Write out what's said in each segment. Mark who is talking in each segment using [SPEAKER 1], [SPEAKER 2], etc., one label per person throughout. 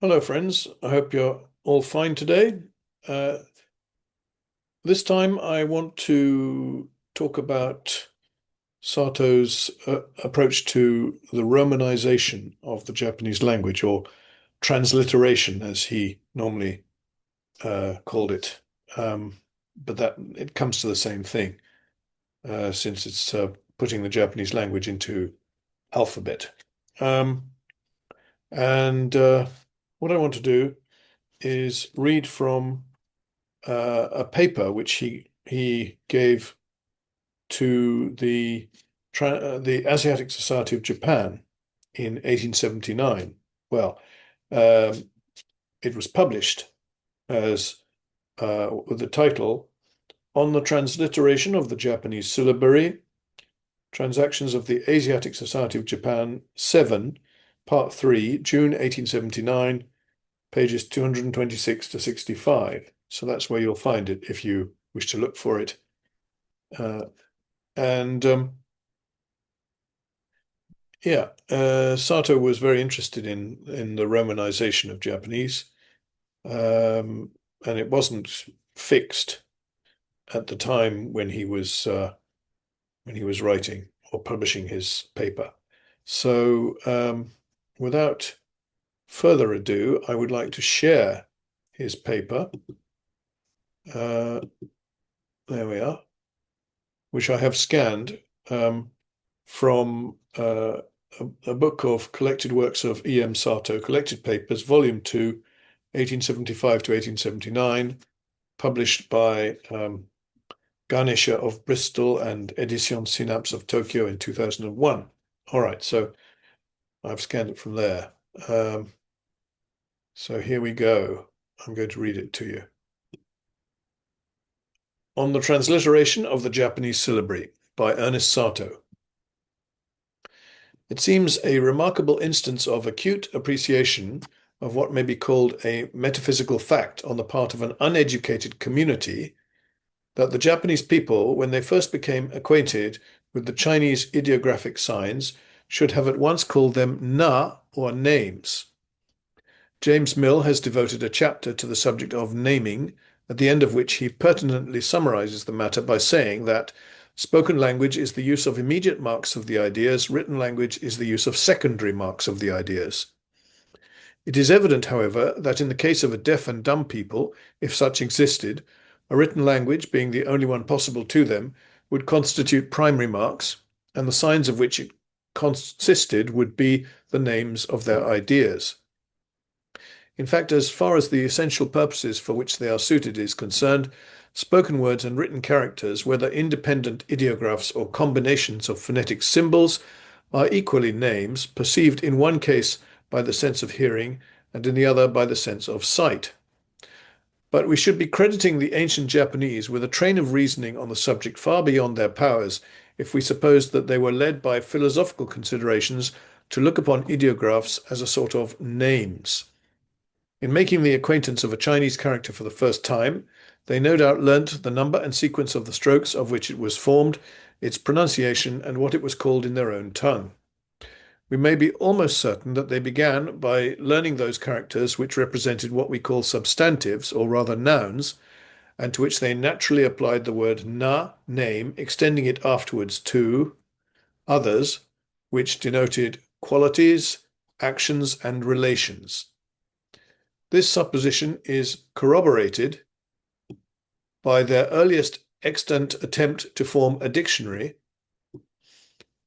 [SPEAKER 1] Hello, friends. I hope you're all fine today. Uh, this time I want to talk about Satow's approach to the Romanization of the Japanese language, or transliteration, as he normally called it. But that it comes to the same thing, since it's putting the Japanese language into alphabet. Um, and what I want to do is read from a paper which he gave to the Asiatic Society of Japan in 1879. Well, um, it was published as with the title "On the Transliteration of the Japanese Syllabary, Transactions of the Asiatic Society of Japan 7, Part 3, June 1879, pages 226 to 65. So that's where you'll find it if you wish to look for it. And yeah, Satow was very interested in the Romanization of Japanese, and it wasn't fixed at the time when he was writing or publishing his paper. So without further ado, I would like to share his paper. There we are, which I have scanned from a book of collected works of E.M. Satow, Collected Papers, Volume 2, 1875 to 1879, published by Ganesha of Bristol and Edition Synapse of Tokyo in 2001. All right, so I've scanned it from there. So here we go. I'm going to read it to you. On the Transliteration of the Japanese Syllabary by Ernest Satow. It seems a remarkable instance of acute appreciation of what may be called a metaphysical fact on the part of an uneducated community that the Japanese people, when they first became acquainted with the Chinese ideographic signs, should have at once called them na, or names. James Mill has devoted a chapter to the subject of naming, at the end of which he pertinently summarizes the matter by saying that spoken language is the use of immediate marks of the ideas, written language is the use of secondary marks of the ideas. It is evident, however, that in the case of a deaf and dumb people, if such existed, a written language, being the only one possible to them, would constitute primary marks, and the signs of which it consisted would be the names of their ideas. In fact, as far as the essential purposes for which they are suited is concerned, spoken words and written characters, whether independent ideographs or combinations of phonetic symbols, are equally names, perceived in one case by the sense of hearing and in the other by the sense of sight. But we should be crediting the ancient Japanese with a train of reasoning on the subject far beyond their powers if we supposed that they were led by philosophical considerations to look upon ideographs as a sort of names. In making the acquaintance of a Chinese character for the first time, they no doubt learnt the number and sequence of the strokes of which it was formed, its pronunciation, and what it was called in their own tongue. We may be almost certain that they began by learning those characters which represented what we call substantives, or rather nouns, and to which they naturally applied the word na, name, extending it afterwards to others, which denoted qualities, actions, and relations. This supposition is corroborated by their earliest extant attempt to form a dictionary,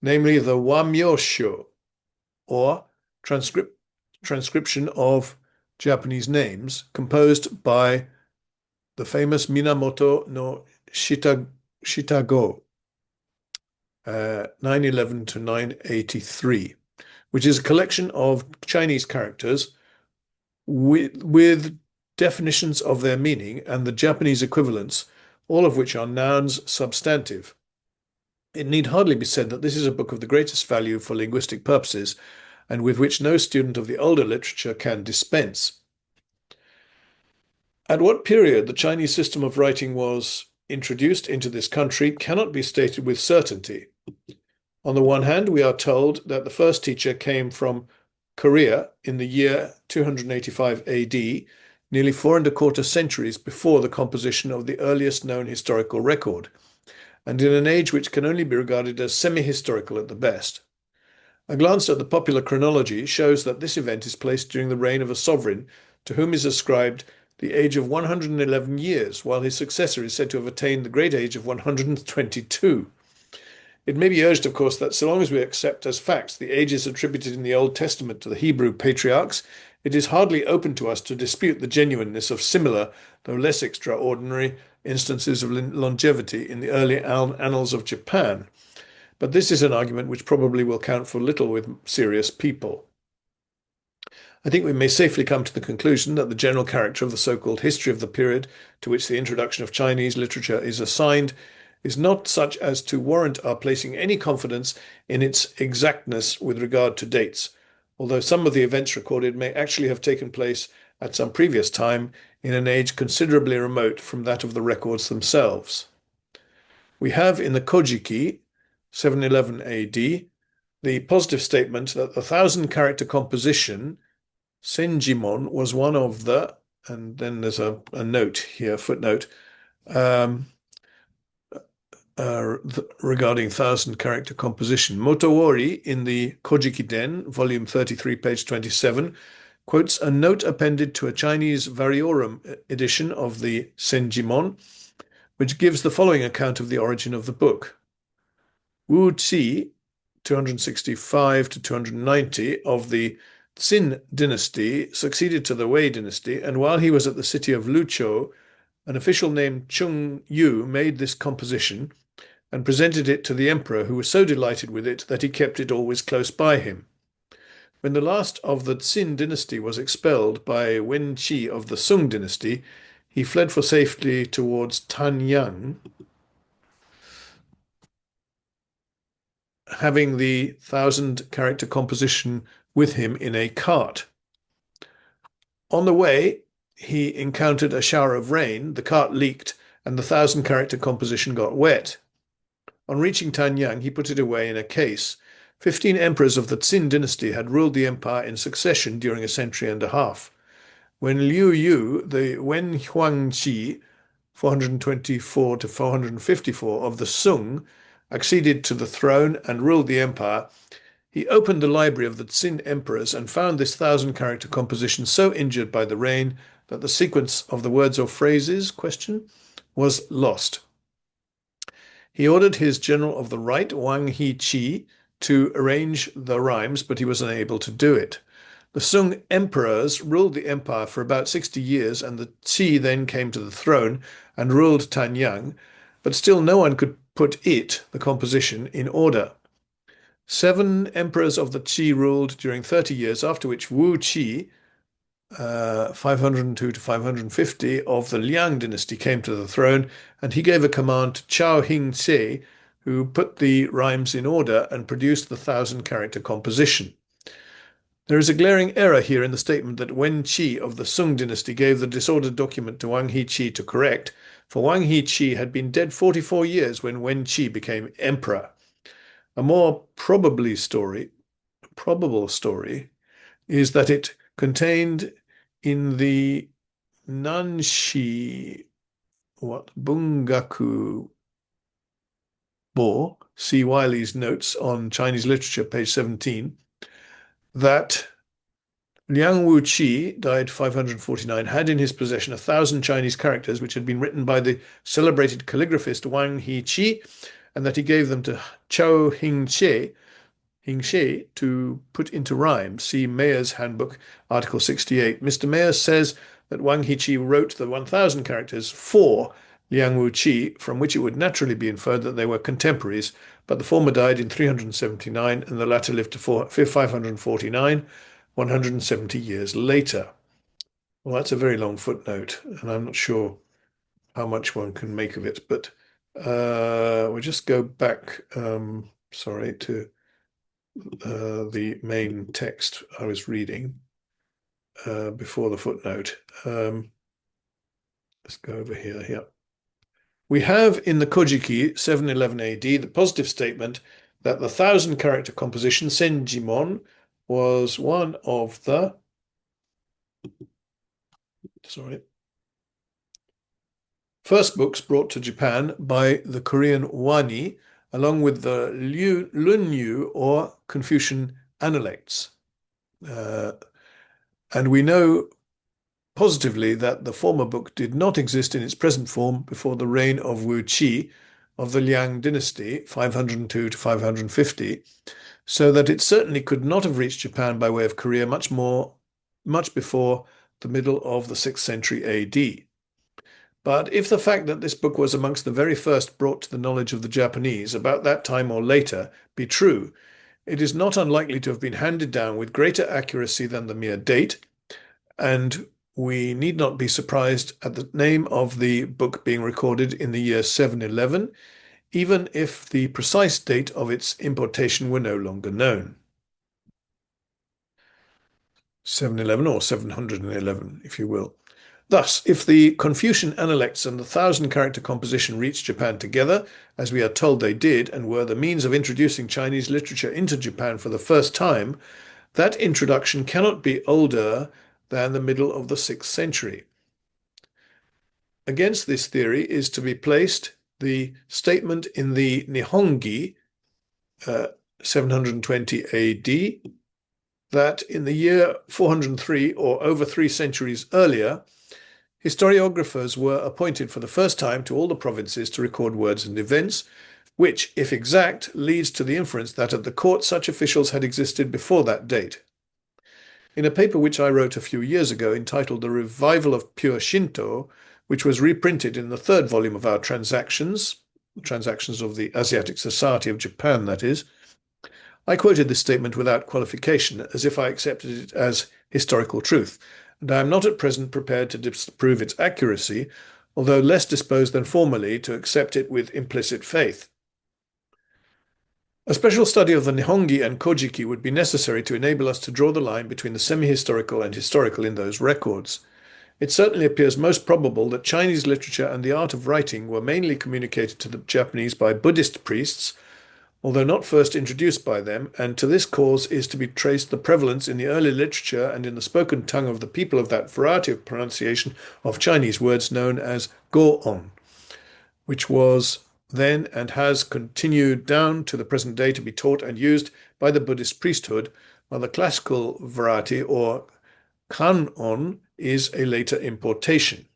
[SPEAKER 1] namely the Wamyosho, or transcription of Japanese names, composed by the famous Minamoto no Shitago, 911 to 983, which is a collection of Chinese characters with definitions of their meaning and the Japanese equivalents, all of which are nouns substantive. It need hardly be said that this is a book of the greatest value for linguistic purposes, and with which no student of the older literature can dispense. At what period the Chinese system of writing was introduced into this country cannot be stated with certainty. On the one hand, we are told that the first teacher came from Korea in the year 285 AD, nearly 4¼ centuries before the composition of the earliest known historical record, and in an age which can only be regarded as semi-historical at the best. A glance at the popular chronology shows that this event is placed during the reign of a sovereign to whom is ascribed the age of 111 years, while his successor is said to have attained the great age of 122. It may be urged, of course, that so long as we accept as facts the ages attributed in the Old Testament to the Hebrew patriarchs, it is hardly open to us to dispute the genuineness of similar, though less extraordinary, instances of longevity in the early annals of Japan. But this is an argument which probably will count for little with serious people. I think we may safely come to the conclusion that the general character of the so-called history of the period to which the introduction of Chinese literature is assigned is not such as to warrant our placing any confidence in its exactness with regard to dates, although some of the events recorded may actually have taken place at some previous time in an age considerably remote from that of the records themselves. We have in the Kojiki, 711 AD, the positive statement that the 1,000-character composition, Senjimon, was one of the, and then there's a note here, footnote, regarding 1,000-character composition. Motowori in the Kojiki Den, volume 33, page 27, quotes a note appended to a Chinese variorum edition of the Senjimon, which gives the following account of the origin of the book. Wu Qi, 265 to 290, of the Qin dynasty succeeded to the Wei dynasty, and while he was at the city of Luqiu, an official named Chung Yu made this composition and presented it to the emperor, who was so delighted with it that he kept it always close by him. When the last of the Qin dynasty was expelled by Wen Qi of the Sung dynasty, he fled for safety towards Tanyang, having the 1,000-character composition with him in a cart. On the way, he encountered a shower of rain, the cart leaked, and the 1,000-character composition got wet. On reaching Tanyang, he put it away in a case. 15 emperors of the Qin dynasty had ruled the empire in succession during a century and a half. When Liu Yu, the Wen Huangqi, 424 to 454 of the Sung, acceded to the throne and ruled the empire, he opened the library of the Qin emperors and found this 1,000-character composition so injured by the rain that the sequence of the words or phrases, was lost. He ordered his general of the right, Wang He-chi, to arrange the rhymes, but he was unable to do it. The Sung emperors ruled the empire for about 60 years, and the Qi then came to the throne and ruled Tanyang, but still no one could put it, the composition, in order. 7 emperors of the Qi ruled during 30 years, after which Wu Qi, 502 to 550 of the Liang dynasty, came to the throne, and he gave a command to Chao Hing-tse, who put the rhymes in order and produced the 1,000-character composition. There is a glaring error here in the statement that Wen Qi of the Sung dynasty gave the disordered document to Wang He-chi to correct, for Wang He-chi had been dead 44 years when Wen Qi became emperor. A more probable story is that it contained in the Nanshi Bungaku Bo, see Wiley's notes on Chinese literature, page 17, that Liang Wuqi, died 549, had in his possession 1,000 Chinese characters which had been written by the celebrated calligraphist Wang He-chi, and that he gave them to Chao Hing-tse to put into rhyme. See Mayer's Handbook, Article 68. Mr. Mayer says that Wang He-chi wrote the 1,000 characters for Liang Wuqi, from which it would naturally be inferred that they were contemporaries, but the former died in 379 and the latter lived to 549, 170 years later. Well, that's a very long footnote, and I'm not sure how much one can make of it, but we'll just go back, to the main text I was reading before the footnote. Let's go over here. Yeah. We have in the Kojiki 711 AD the positive statement that the 1,000-character composition Senjimon was one of the, sorry, first books brought to Japan by the Korean Wani, along with the Lunyu or Confucian Analects. And we know positively that the former book did not exist in its present form before the reign of Wu Qi of the Liang dynasty, 502 to 550, so that it certainly could not have reached Japan by way of Korea much before the middle of the 6th century AD. But if the fact that this book was amongst the very first brought to the knowledge of the Japanese about that time or later be true, it is not unlikely to have been handed down with greater accuracy than the mere date, and we need not be surprised at the name of the book being recorded in the year 711, even if the precise date of its importation were no longer known. 711 or 711, if you will. Thus, if the Confucian Analects and the 1,000-character composition reached Japan together, as we are told they did, and were the means of introducing Chinese literature into Japan for the first time, that introduction cannot be older than the middle of the 6th century. Against this theory is to be placed the statement in the Nihongi, 720 AD, that in the year 403, or over 3 centuries earlier, historiographers were appointed for the first time to all the provinces to record words and events, which, if exact, leads to the inference that at the court such officials had existed before that date. In a paper which I wrote a few years ago entitled The Revival of Pure Shinto, which was reprinted in the 3rd volume of our Transactions of the Asiatic Society of Japan, that is, I quoted this statement without qualification, as if I accepted it as historical truth, and I am not at present prepared to disprove its accuracy, although less disposed than formerly to accept it with implicit faith. A special study of the Nihongi and Kojiki would be necessary to enable us to draw the line between the semi-historical and historical in those records. It certainly appears most probable that Chinese literature and the art of writing were mainly communicated to the Japanese by Buddhist priests, although not first introduced by them, and to this cause is to be traced the prevalence in the early literature and in the spoken tongue of the people of that variety of pronunciation of Chinese words known as Go-on, which was then and has continued down to the present day to be taught and used by the Buddhist priesthood, while the classical variety, or Kan-on, is a later importation.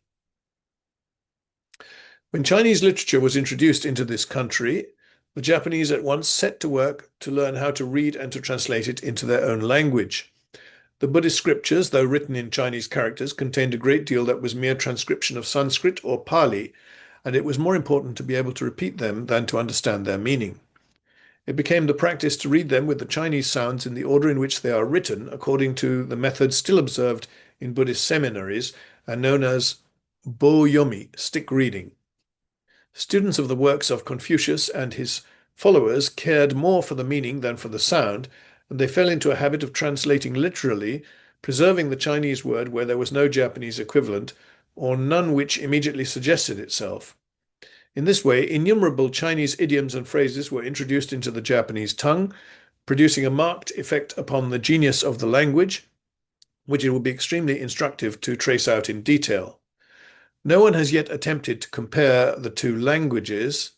[SPEAKER 1] When Chinese literature was introduced into this country, the Japanese at once set to work to learn how to read and to translate it into their own language. The Buddhist scriptures, though written in Chinese characters, contained a great deal that was mere transcription of Sanskrit or Pali, and it was more important to be able to repeat them than to understand their meaning. It became the practice to read them with the Chinese sounds in the order in which they are written, according to the method still observed in Buddhist seminaries and known as bo-yomi, stick reading. Students of the works of Confucius and his followers cared more for the meaning than for the sound, and they fell into a habit of translating literally, preserving the Chinese word where there was no Japanese equivalent, or none which immediately suggested itself. In this way, innumerable Chinese idioms and phrases were introduced into the Japanese tongue, producing a marked effect upon the genius of the language, which it will be extremely instructive to trace out in detail. No one has yet attempted to compare the two languages.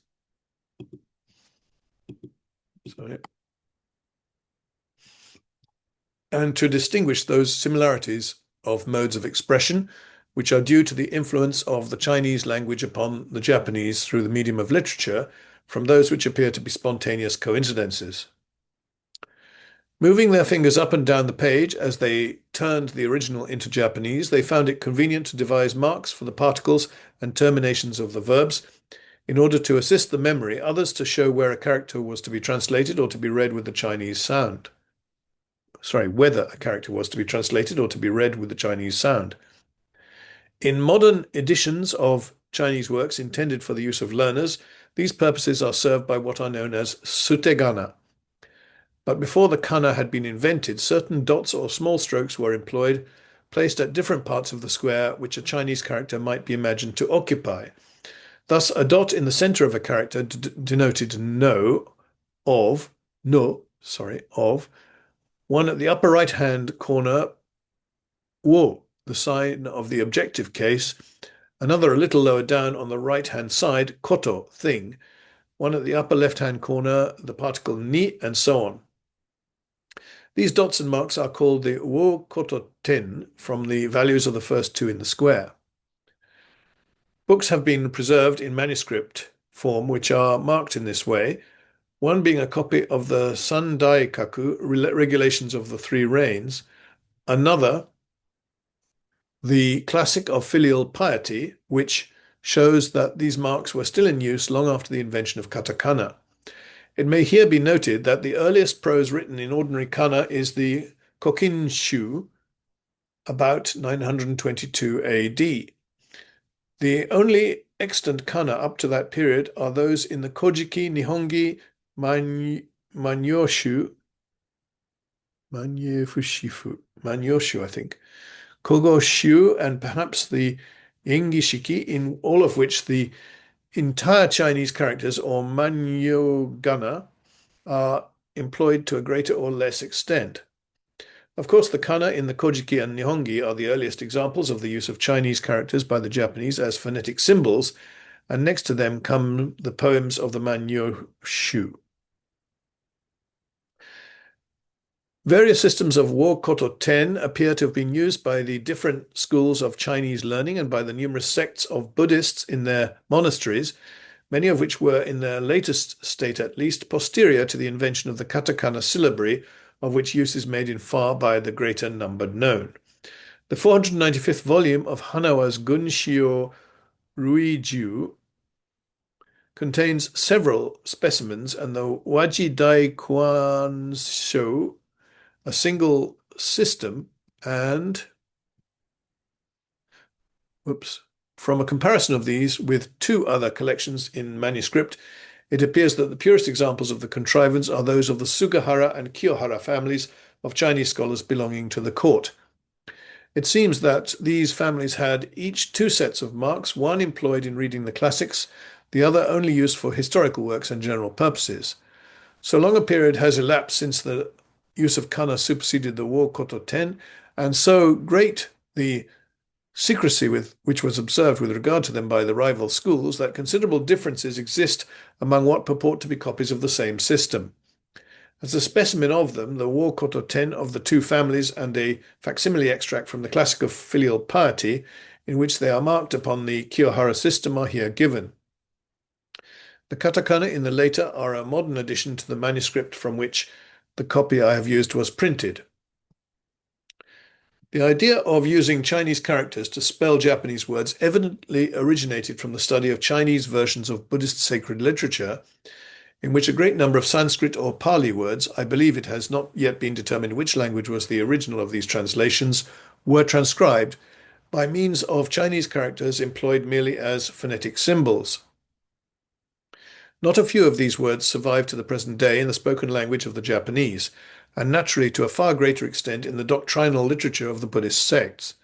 [SPEAKER 1] And to distinguish those similarities of modes of expression, which are due to the influence of the Chinese language upon the Japanese through the medium of literature, from those which appear to be spontaneous coincidences. Moving their fingers up and down the page as they turned the original into Japanese, they found it convenient to devise marks for the particles and terminations of the verbs, in order to assist the memory, others to show where a character was to be translated or to be read with the Chinese sound. Whether a character was to be translated or to be read with the Chinese sound. In modern editions of Chinese works intended for the use of learners, these purposes are served by what are known as sutegana. But before the kana had been invented, certain dots or small strokes were employed, placed at different parts of the square which a Chinese character might be imagined to occupy. Thus, a dot in the center of a character denoted no, of, One at the upper right-hand corner, wo, the sign of the objective case. Another a little lower down on the right-hand side, koto, thing. One at the upper left-hand corner, the particle ni, and so on. These dots and marks are called the wo koto ten from the values of the first two in the square. Books have been preserved in manuscript form which are marked in this way, one being a copy of the Sandaikaku regulations of the three reigns, another the classic of filial piety, which shows that these marks were still in use long after the invention of katakana. It may here be noted that the earliest prose written in ordinary kana is the Kokinshu, about 922 AD. The only extant kana up to that period are those in the Kojiki, Nihongi, Manyoshu, I think, Kogoshu, and perhaps the Ingishiki, in all of which the entire Chinese characters, or Manyogana, are employed to a greater or less extent. Of course, the kana in the Kojiki and Nihongi are the earliest examples of the use of Chinese characters by the Japanese as phonetic symbols, and next to them come the poems of the Manyoshu. Various systems of wo koto ten appear to have been used by the different schools of Chinese learning and by the numerous sects of Buddhists in their monasteries, many of which were, in their latest state at least, posterior to the invention of the katakana syllabary, of which use is made in far by the greater number known. The 495th volume of Hanawa's Gunshio Ruiju contains several specimens, and the Waji Dai Kwansho, a single system, and from a comparison of these with two other collections in manuscript, it appears that the purest examples of the contrivance are those of the Sugahara and Kiyohara families of Chinese scholars belonging to the court. It seems that these families had each two sets of marks, one employed in reading the classics, the other only used for historical works and general purposes. So long a period has elapsed since the use of kana superseded the wo koto ten, and so great the secrecy which was observed with regard to them by the rival schools, that considerable differences exist among what purport to be copies of the same system. As a specimen of them, the wo koto ten of the two families and a facsimile extract from the classic of filial piety, in which they are marked upon the Kiyohara system, are here given. The katakana in the later are a modern addition to the manuscript from which the copy I have used was printed. The idea of using Chinese characters to spell Japanese words evidently originated from the study of Chinese versions of Buddhist sacred literature, in which a great number of Sanskrit or Pali words, I believe it has not yet been determined which language was the original of these translations, were transcribed by means of Chinese characters employed merely as phonetic symbols. Not a few of these words survive to the present day in the spoken language of the Japanese, and naturally to a far greater extent in the doctrinal literature of the Buddhist sects.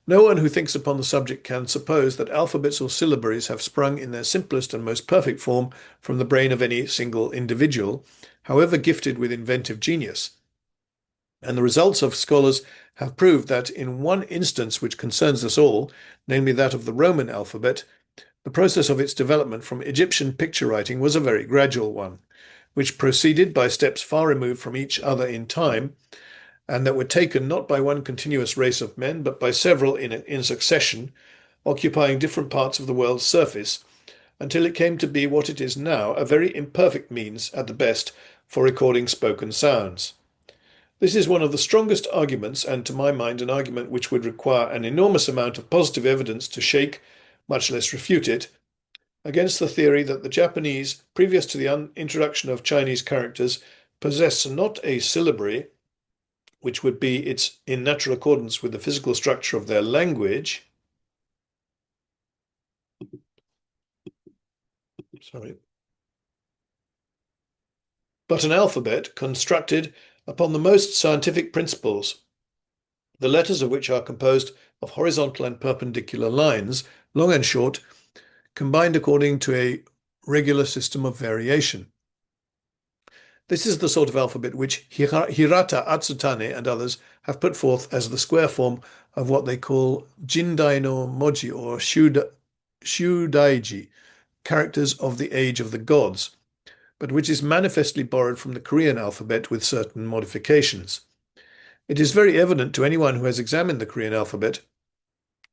[SPEAKER 1] No one who thinks upon the subject can suppose that alphabets or syllabaries have sprung in their simplest and most perfect form from the brain of any single individual, however gifted with inventive genius. And the results of scholars have proved that in one instance which concerns us all, namely that of the Roman alphabet, the process of its development from Egyptian picture writing was a very gradual one, which proceeded by steps far removed from each other in time, and that were taken not by one continuous race of men, but by several in succession, occupying different parts of the world's surface, until it came to be what it is now, a very imperfect means, at the best, for recording spoken sounds. This is one of the strongest arguments, and to my mind an argument which would require an enormous amount of positive evidence to shake, much less refute it, against the theory that the Japanese, previous to the introduction of Chinese characters, possess not a syllabary, which would be in natural accordance with the physical structure of their language, but an alphabet constructed upon the most scientific principles, the letters of which are composed of horizontal and perpendicular lines, long and short, combined according to a regular system of variation. This is the sort of alphabet which Hirata Atsutane and others have put forth as the square form of what they call Jindai no Moji or Shudaiji, characters of the age of the gods, but which is manifestly borrowed from the Korean alphabet with certain modifications. It is very evident to anyone who has examined the Korean alphabet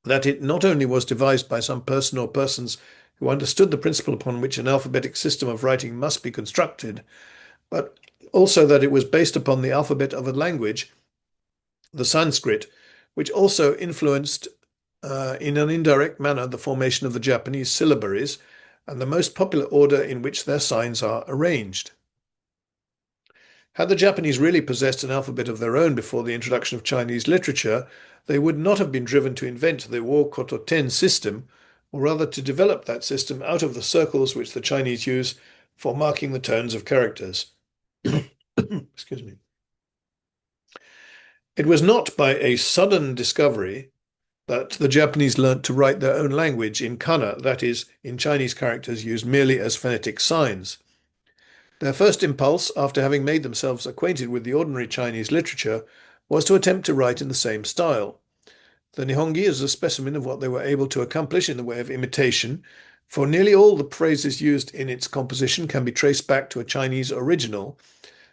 [SPEAKER 1] that it not only was devised by some person or persons who understood the principle upon which an alphabetic system of writing must be constructed, but also that it was based upon the alphabet of a language, the Sanskrit, which also influenced in an indirect manner the formation of the Japanese syllabaries and the most popular order in which their signs are arranged. Had the Japanese really possessed an alphabet of their own before the introduction of Chinese literature, they would not have been driven to invent the Kototen system, or rather to develop that system out of the circles which the Chinese use for marking the tones of characters. Excuse me. It was not by a sudden discovery that the Japanese learnt to write their own language in kana, that is, in Chinese characters used merely as phonetic signs. Their first impulse, after having made themselves acquainted with the ordinary Chinese literature, was to attempt to write in the same style. The Nihongi is a specimen of what they were able to accomplish in the way of imitation, for nearly all the phrases used in its composition can be traced back to a Chinese original,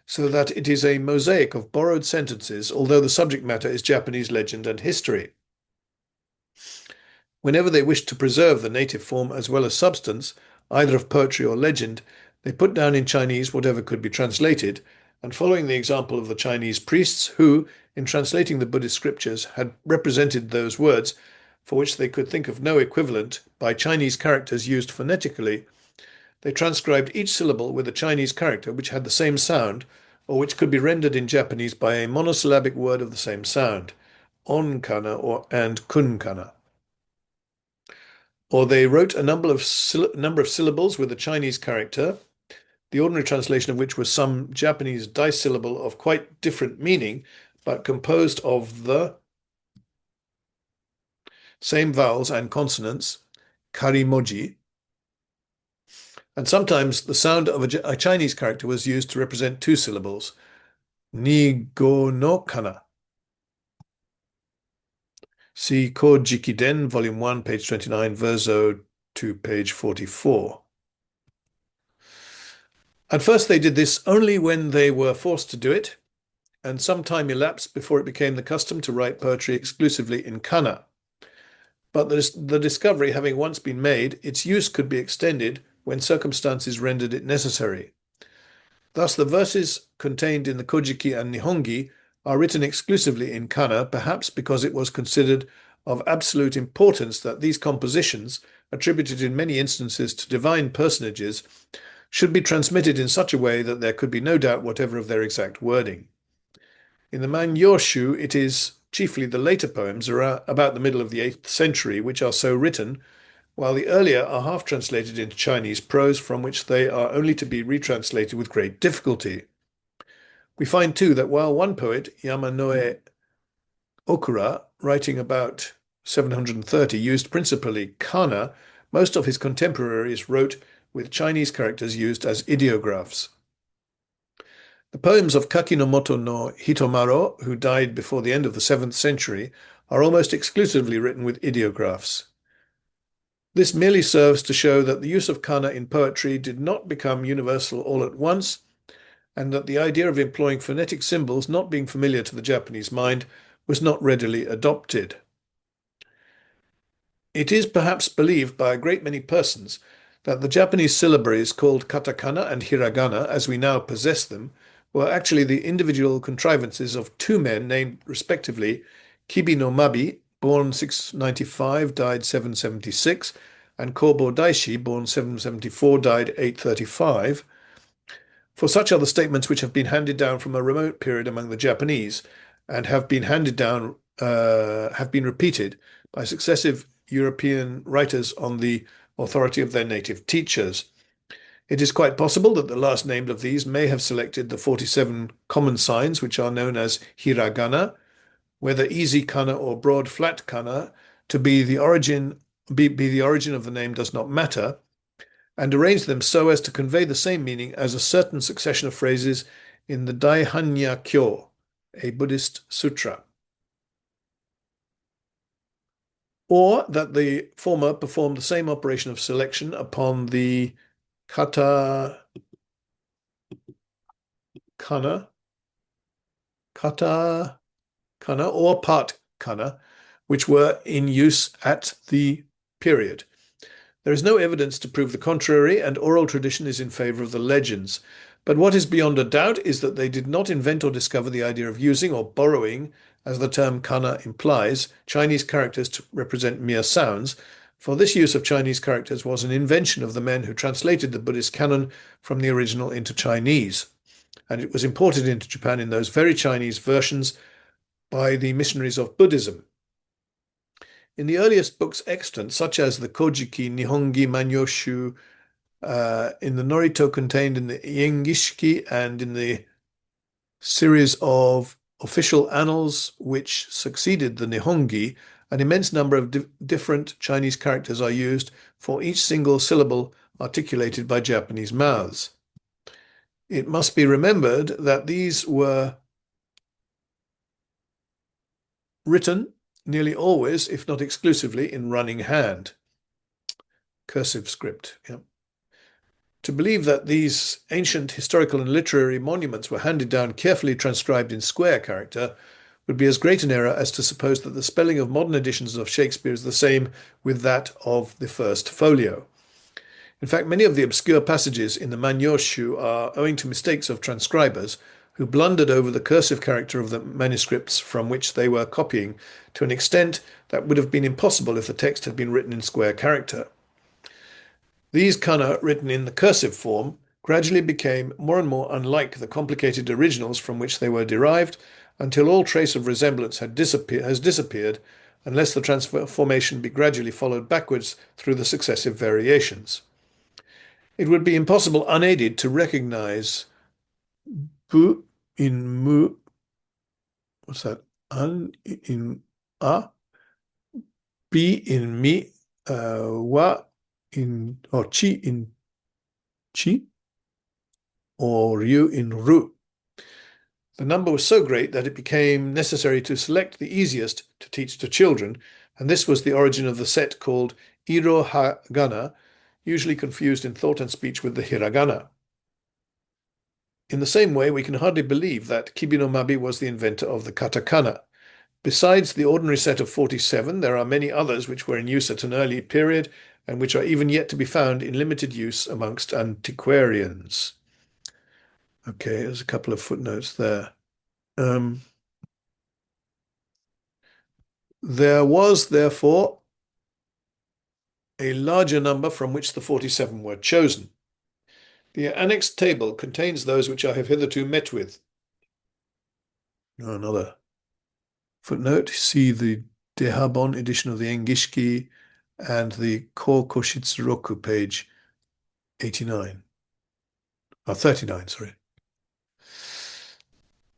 [SPEAKER 1] so that it is a mosaic of borrowed sentences, although the subject matter is Japanese legend and history. Whenever they wished to preserve the native form as well as substance, either of poetry or legend, they put down in Chinese whatever could be translated, and following the example of the Chinese priests who, in translating the Buddhist scriptures, had represented those words, for which they could think of no equivalent, by Chinese characters used phonetically, they transcribed each syllable with a Chinese character which had the same sound, or which could be rendered in Japanese by a monosyllabic word of the same sound, on kana and kun kana. Or they wrote a number of syllables with a Chinese character, the ordinary translation of which was some Japanese dissyllable of quite different meaning, but composed of the same vowels and consonants, karimoji. And sometimes the sound of a Chinese character was used to represent two syllables, ni-go no kana. See Kojiki Den, Volume 1, page 29, verso to page 44. At first they did this only when they were forced to do it, and some time elapsed before it became the custom to write poetry exclusively in kana. But the discovery having once been made, its use could be extended when circumstances rendered it necessary. Thus the verses contained in the Kojiki and Nihongi are written exclusively in kana, perhaps because it was considered of absolute importance that these compositions, attributed in many instances to divine personages, should be transmitted in such a way that there could be no doubt whatever of their exact wording. In the Manyoshu, it is chiefly the later poems about the middle of the 8th century which are so written, while the earlier are half translated into Chinese prose, from which they are only to be retranslated with great difficulty. We find too that while one poet, Yamanoe Okura, writing about 730, used principally kana, most of his contemporaries wrote with Chinese characters used as ideographs. The poems of Kakinomoto no Hitomaro, who died before the end of the 7th century, are almost exclusively written with ideographs. This merely serves to show that the use of kana in poetry did not become universal all at once, and that the idea of employing phonetic symbols not being familiar to the Japanese mind was not readily adopted. It is perhaps believed by a great many persons that the Japanese syllabaries called katakana and hiragana, as we now possess them, were actually the individual contrivances of two men named respectively Kibi no Mabi, born 695, died 776, and Kobo Daishi, born 774, died 835. For such are the statements which have been handed down from a remote period among the Japanese, and have been repeated by successive European writers on the authority of their native teachers. It is quite possible that the last named of these may have selected the 47 common signs which are known as hiragana, whether easy kana or broad flat kana to be the origin of the name does not matter, and arranged them so as to convey the same meaning as a certain succession of phrases in the Daihanya-kyo, a Buddhist sutra. Or that the former performed the same operation of selection upon the kata kana, kata kana or part kana, which were in use at the period. There is no evidence to prove the contrary, and oral tradition is in favor of the legends. But what is beyond a doubt is that they did not invent or discover the idea of using or borrowing, as the term kana implies, Chinese characters to represent mere sounds, for this use of Chinese characters was an invention of the men who translated the Buddhist canon from the original into Chinese, and it was imported into Japan in those very Chinese versions by the missionaries of Buddhism. In the earliest books extant, such as the Kojiki Nihongi Manyoshu, in the Norito contained in the Yengishiki, and in the series of official annals which succeeded the Nihongi, an immense number of different Chinese characters are used for each single syllable articulated by Japanese mouths. It must be remembered that these were written nearly always, if not exclusively, in running hand. Cursive script. Yeah. To believe that these ancient historical and literary monuments were handed down carefully transcribed in square character would be as great an error as to suppose that the spelling of modern editions of Shakespeare is the same with that of the first folio. In fact, many of the obscure passages in the Manyoshu are owing to mistakes of transcribers who blundered over the cursive character of the manuscripts from which they were copying to an extent that would have been impossible if the text had been written in square character. These kana written in the cursive form gradually became more and more unlike the complicated originals from which they were derived, until all trace of resemblance has disappeared, unless the transformation be gradually followed backwards through the successive variations. It would be impossible unaided to recognize bu in mu, what's that? An in a, bi in mi, wa in, or chi in chi, or ryu in ru. The number was so great that it became necessary to select the easiest to teach to children, and this was the origin of the set called Iro Hagana, usually confused in thought and speech with the hiragana. In the same way, we can hardly believe that Kibino-mabi was the inventor of the katakana. Besides the ordinary set of 47, there are many others which were in use at an early period and which are even yet to be found in limited use amongst antiquarians. Okay, there's a couple of footnotes there. There was, therefore, a larger number from which the 47 were chosen. The annexed table contains those which I have hitherto met with. Another footnote, see the Dehabon edition of the Engishiki and the Ko Koshitsuroku, page 89. 39, sorry.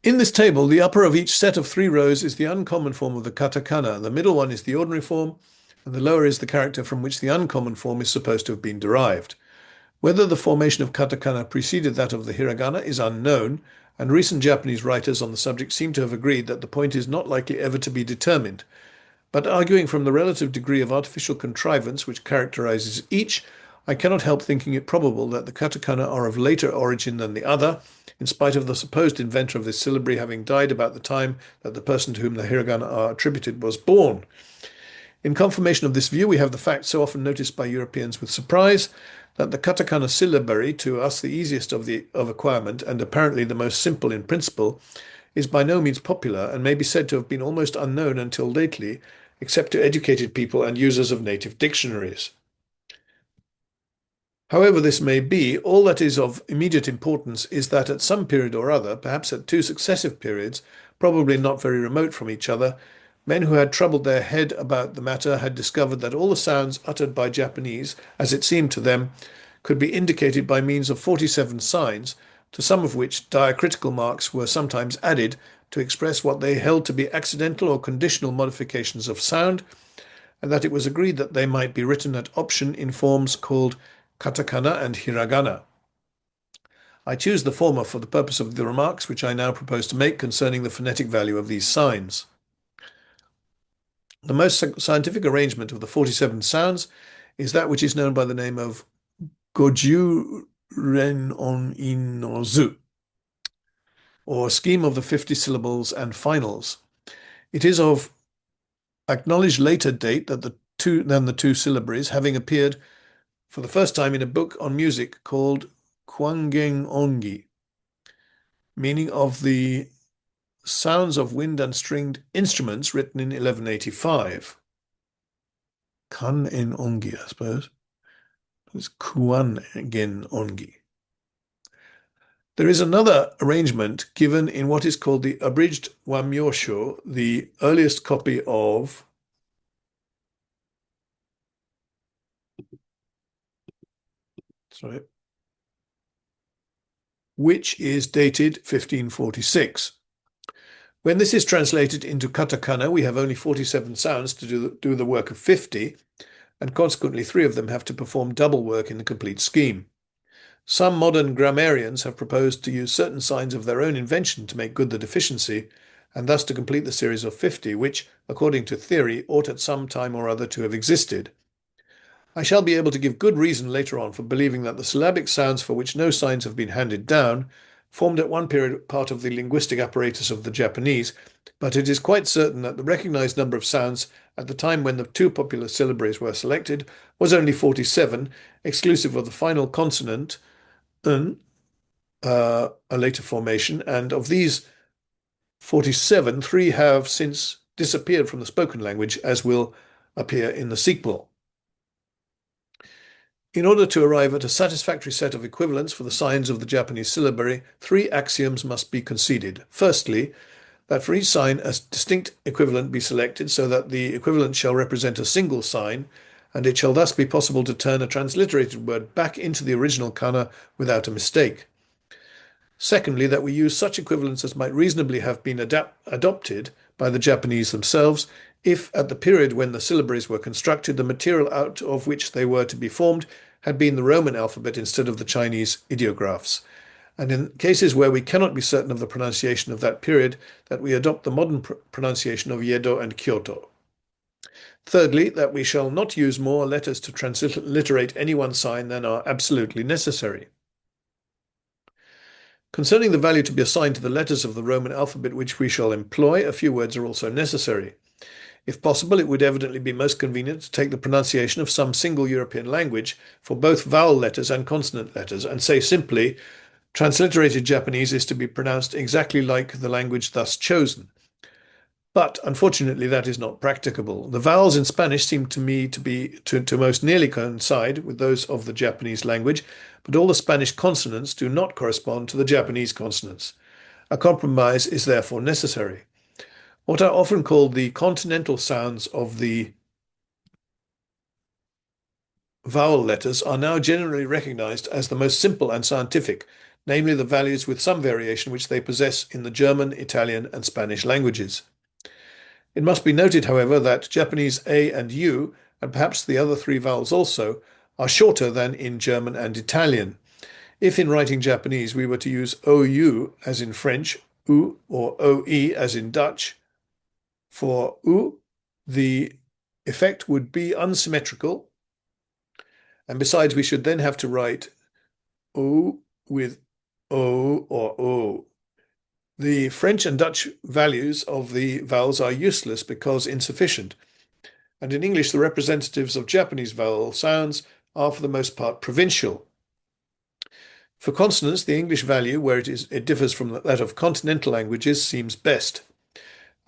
[SPEAKER 1] In this table, the upper of each set of 3 rows is the uncommon form of the katakana, the middle one is the ordinary form, and the lower is the character from which the uncommon form is supposed to have been derived. Whether the formation of katakana preceded that of the hiragana is unknown, and recent Japanese writers on the subject seem to have agreed that the point is not likely ever to be determined. But arguing from the relative degree of artificial contrivance which characterizes each, I cannot help thinking it probable that the katakana are of later origin than the other, in spite of the supposed inventor of this syllabary having died about the time that the person to whom the hiragana are attributed was born. In confirmation of this view, we have the fact so often noticed by Europeans with surprise that the katakana syllabary, to us the easiest of acquirement and apparently the most simple in principle, is by no means popular and may be said to have been almost unknown until lately, except to educated people and users of native dictionaries. However this may be, all that is of immediate importance is that at some period or other, perhaps at 2 successive periods, probably not very remote from each other, men who had troubled their head about the matter had discovered that all the sounds uttered by Japanese, as it seemed to them, could be indicated by means of 47 signs, to some of which diacritical marks were sometimes added to express what they held to be accidental or conditional modifications of sound, and that it was agreed that they might be written at option in forms called katakana and hiragana. I choose the former for the purpose of the remarks which I now propose to make concerning the phonetic value of these signs. The most scientific arrangement of the 47 sounds is that which is known by the name of Goju Ren On In No Zu, or scheme of the 50 syllables and finals. It is of acknowledged later date than the two syllabaries, having appeared for the first time in a book on music called Kwangen Ongi, meaning of the sounds of wind and stringed instruments, written in 1185. Kan-en Ongi, I suppose. It's Kwangen Ongi. There is another arrangement given in what is called the abridged Wamyosho, the earliest copy of which is dated 1546. When this is translated into katakana, we have only 47 sounds to do the work of 50, and consequently 3 of them have to perform double work in the complete scheme. Some modern grammarians have proposed to use certain signs of their own invention to make good the deficiency, and thus to complete the series of 50, which, according to theory, ought at some time or other to have existed. I shall be able to give good reason later on for believing that the syllabic sounds for which no signs have been handed down formed at one period part of the linguistic apparatus of the Japanese, but it is quite certain that the recognized number of sounds at the time when the 2 popular syllabaries were selected was only 47, exclusive of the final consonant, un, a later formation, and of these 47, 3 have since disappeared from the spoken language, as will appear in the sequel. In order to arrive at a satisfactory set of equivalents for the signs of the Japanese syllabary, 3 axioms must be conceded. Firstly, that for each sign a distinct equivalent be selected so that the equivalent shall represent a single sign, and it shall thus be possible to turn a transliterated word back into the original kana without a mistake. Secondly, that we use such equivalents as might reasonably have been adopted by the Japanese themselves, if at the period when the syllabaries were constructed, the material out of which they were to be formed had been the Roman alphabet instead of the Chinese ideographs, and in cases where we cannot be certain of the pronunciation of that period, that we adopt the modern pronunciation of Yedo and Kyoto. Thirdly, that we shall not use more letters to transliterate any one sign than are absolutely necessary. Concerning the value to be assigned to the letters of the Roman alphabet which we shall employ, a few words are also necessary. If possible, it would evidently be most convenient to take the pronunciation of some single European language for both vowel letters and consonant letters, and say simply, transliterated Japanese is to be pronounced exactly like the language thus chosen. But unfortunately, that is not practicable. The vowels in Spanish seem to me to most nearly coincide with those of the Japanese language, but all the Spanish consonants do not correspond to the Japanese consonants. A compromise is therefore necessary. What are often called the continental sounds of the vowel letters are now generally recognized as the most simple and scientific, namely the values with some variation which they possess in the German, Italian, and Spanish languages. It must be noted, however, that Japanese A and U, and perhaps the other 3 vowels also, are shorter than in German and Italian. If in writing Japanese we were to use OU as in French, U, or OE as in Dutch, for U, the effect would be unsymmetrical, and besides we should then have to write O with O or O. The French and Dutch values of the vowels are useless because insufficient, and in English the representatives of Japanese vowel sounds are for the most part provincial. For consonants, the English value, where it differs from that of continental languages, seems best.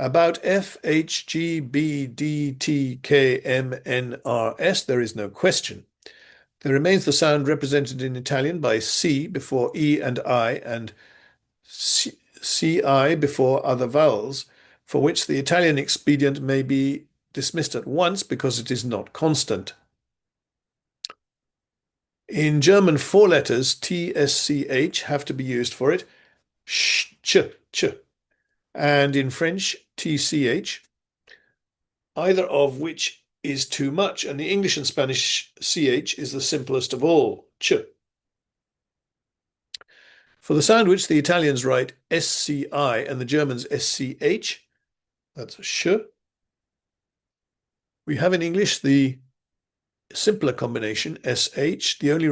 [SPEAKER 1] About F, H, G, B, D, T, K, M, N, R, S, there is no question. There remains the sound represented in Italian by C before E and I, and CI before other vowels, for which the Italian expedient may be dismissed at once because it is not constant. In German, 4 letters T, S, C, H have to be used for it, sh, ch, ch, and in French, TCH, either of which is too much, and the English and Spanish CH is the simplest of all. ch. For the sound which the Italians write SCI and the Germans SCH, that's sh. We have in English the simpler combination SH, the only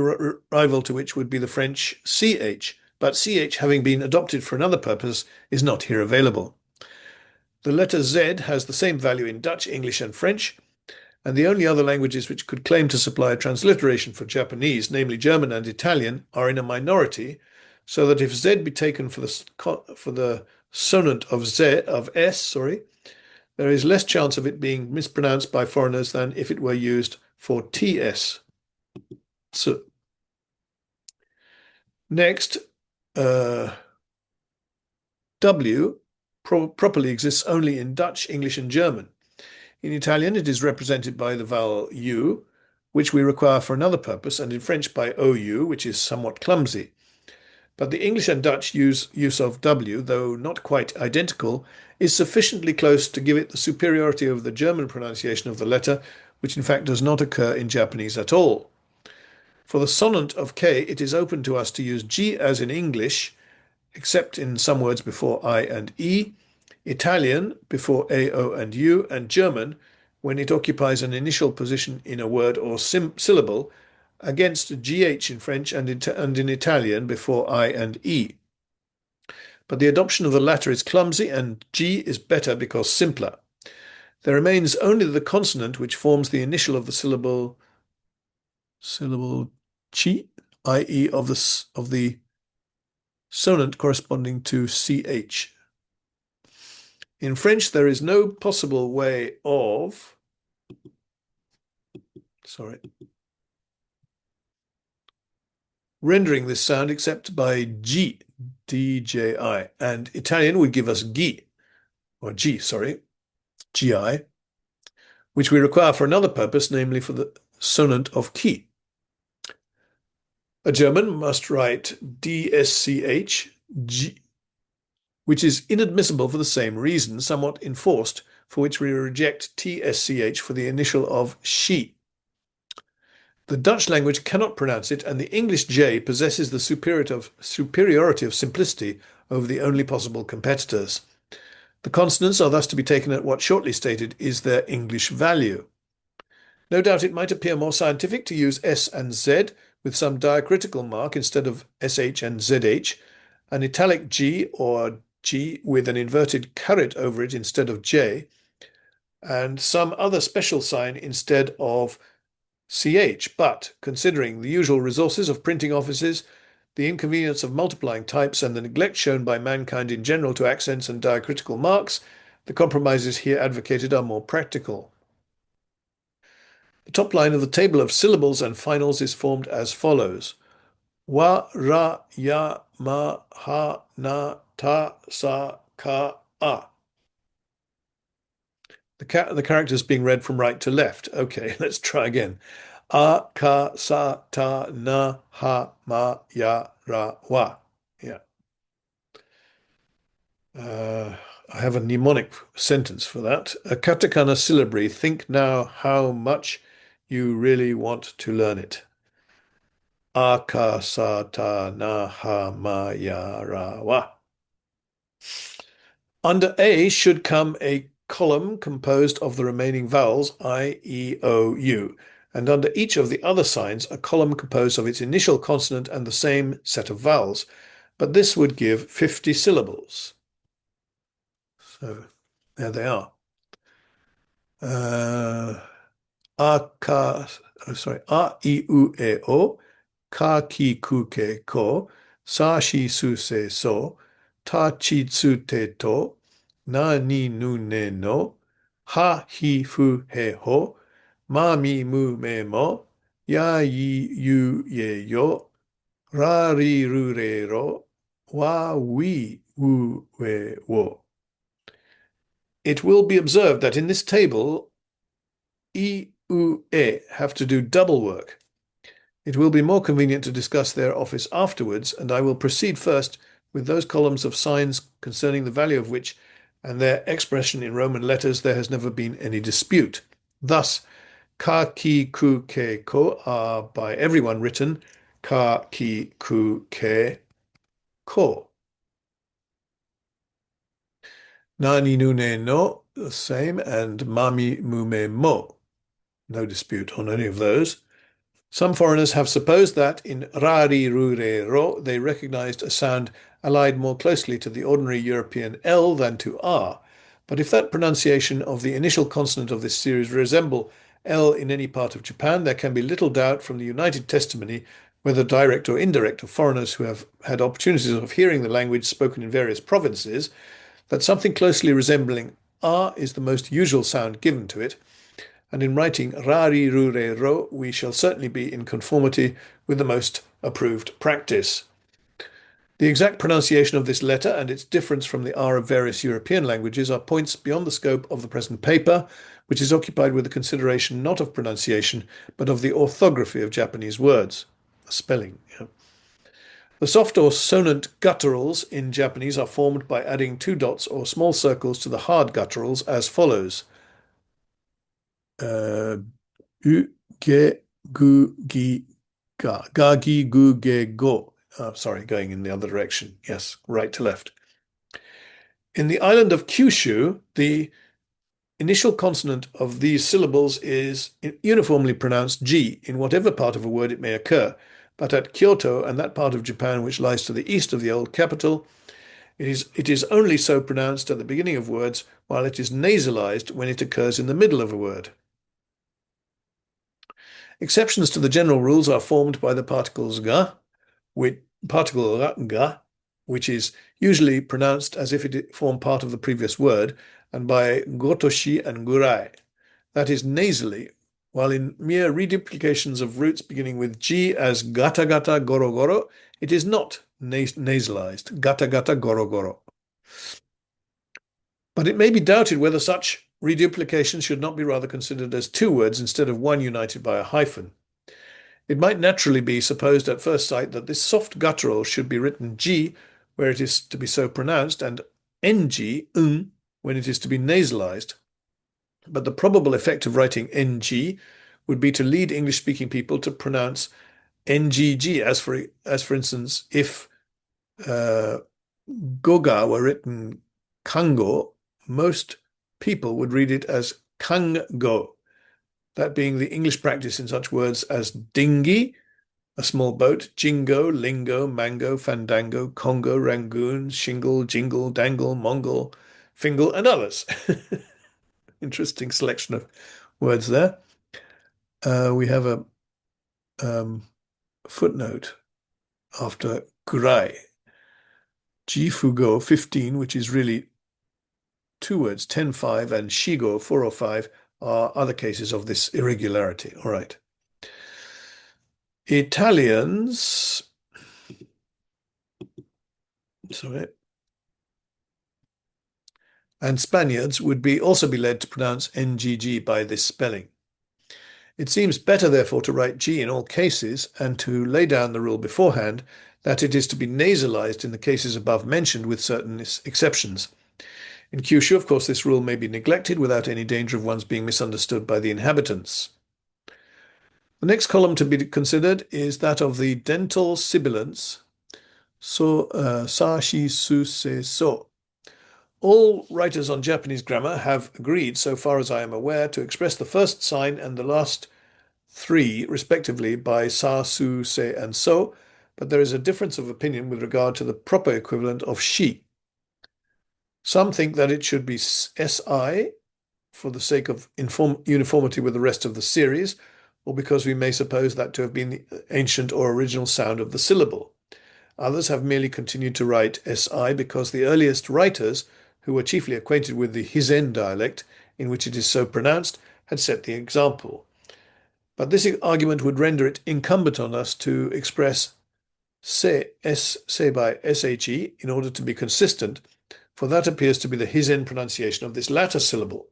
[SPEAKER 1] rival to which would be the French CH, but CH, having been adopted for another purpose, is not here available. The letter Z has the same value in Dutch, English, and French, and the only other languages which could claim to supply a transliteration for Japanese, namely German and Italian, are in a minority, so that if Z be taken for the sonant of S, there is less chance of it being mispronounced by foreigners than if it were used for TS. So next, W properly exists only in Dutch, English, and German. In Italian, it is represented by the vowel U, which we require for another purpose, and in French by OU, which is somewhat clumsy. But the English and Dutch use of W, though not quite identical, is sufficiently close to give it the superiority over the German pronunciation of the letter, which in fact does not occur in Japanese at all. For the sonant of K, it is open to us to use G as in English, except in some words before I and E, Italian before A, O, and U, and German when it occupies an initial position in a word or syllable, against GH in French and in Italian before I and E. But the adoption of the latter is clumsy and G is better because simpler. There remains only the consonant which forms the initial of the syllable chi, i.e. of the sonant corresponding to CH. In French, there is no possible way of rendering this sound except by G, DJI, and Italian would give us G, GI, which we require for another purpose, namely for the sonant of Key. A German must write DSCH, G, which is inadmissible for the same reason, somewhat enforced, for which we reject TSCH for the initial of she. The Dutch language cannot pronounce it, and the English J possesses the superiority of simplicity over the only possible competitors. The consonants are thus to be taken at what shortly stated is their English value. No doubt it might appear more scientific to use S and Z with some diacritical mark instead of SH and ZH, an italic G or G with an inverted caret over it instead of J, and some other special sign instead of CH, but considering the usual resources of printing offices, the inconvenience of multiplying types, and the neglect shown by mankind in general to accents and diacritical marks, the compromises here advocated are more practical. The top line of the table of syllables and finals is formed as follows. Wa, ra, ya, ma, ha, na, ta, sa, ka, a. The characters being read from right to left. Okay, let's try again. A, ka, sa, ta, na, ha, ma, ya, ra, wa. Yeah. I have a mnemonic sentence for that. A katakana syllabary. Think now how much you really want to learn it. A, ka, sa, ta, na, ha, ma, ya, ra, wa. Under A should come a column composed of the remaining vowels I, E, O, U, and under each of the other signs a column composed of its initial consonant and the same set of vowels, but this would give 50 syllables. So there they are. A, I, U, E, O, ka, ki, ku, ke, ko, sa, shi, su, se, so, ta, chi, tsu, te, to, na, ni, nu, ne, no, ha, hi, fu, he, ho, ma, mi, mu, me, mo, ya, yi, yu, ye, yo, ra, ri, ru, re, ro, wa, wi, wu, we, wo. It will be observed that in this table, I, U, E have to do double work. It will be more convenient to discuss their office afterwards, and I will proceed first with those columns of signs concerning the value of which and their expression in Roman letters there has never been any dispute. Thus, ka, ki, ku, ke, ko are by everyone written Ka-ki-ku-ke-ko. Nani nune no, the same, and mami mume mo. No dispute on any of those. Some foreigners have supposed that in rari rure ro they recognized a sound allied more closely to the ordinary European L than to R. But if that pronunciation of the initial consonant of this series resemble L in any part of Japan, there can be little doubt from the united testimony, whether direct or indirect, of foreigners who have had opportunities of hearing the language spoken in various provinces, that something closely resembling R is the most usual sound given to it, and in writing rari rure ro, we shall certainly be in conformity with the most approved practice. The exact pronunciation of this letter and its difference from the R of various European languages are points beyond the scope of the present paper, which is occupied with the consideration not of pronunciation, but of the orthography of Japanese words, spelling. Yeah. The soft or sonant gutturals in Japanese are formed by adding two dots or small circles to the hard gutturals as follows. U, ge, gu, gi, ga. Ga, gi, gu, ge, go. Sorry, going in the other direction. Yes, right to left. In the island of Kyushu, the initial consonant of these syllables is uniformly pronounced G in whatever part of a word it may occur. But at Kyoto and that part of Japan which lies to the east of the old capital, it is only so pronounced at the beginning of words, while it is nasalized when it occurs in the middle of a word. Exceptions to the general rules are formed by the particles ga, which is usually pronounced as if it formed part of the previous word, and by gotoshi and gurai, that is nasally, while in mere reduplications of roots beginning with G as gata gata goro goro, it is not nasalized, gata gata goro goro. But it may be doubted whether such reduplication should not be rather considered as two words instead of one united by a hyphen. It might naturally be supposed at first sight that this soft guttural should be written G where it is to be so pronounced and NG, when it is to be nasalized. But the probable effect of writing NG would be to lead English-speaking people to pronounce NGG, as for instance, if Goga were written Kango, most people would read it as Kango, that being the English practice in such words as dinghy, a small boat, jingo, lingo, mango, fandango, Congo, Rangoon, shingle, jingle, dangle, mongol, fingle, and others. Interesting selection of words there. We have a footnote after kurai. Jifugo 15, which is really two words, 10-5, and shigo 405 are other cases of this irregularity. All right. Italians, sorry, and Spaniards would also be led to pronounce NGG by this spelling. It seems better, therefore, to write G in all cases and to lay down the rule beforehand that it is to be nasalized in the cases above mentioned with certain exceptions. In Kyushu, of course, this rule may be neglected without any danger of one's being misunderstood by the inhabitants. The next column to be considered is that of the dental sibilants, sa, shi, su, se, so. All writers on Japanese grammar have agreed, so far as I am aware, to express the first sign and the last three, respectively, by sa, su, se, and so, but there is a difference of opinion with regard to the proper equivalent of shi. Some think that it should be si, for the sake of uniformity with the rest of the series, or because we may suppose that to have been the ancient or original sound of the syllable. Others have merely continued to write si because the earliest writers, who were chiefly acquainted with the Hizen dialect, in which it is so pronounced, had set the example. But this argument would render it incumbent on us to express se by she in order to be consistent, for that appears to be the Hizen pronunciation of this latter syllable.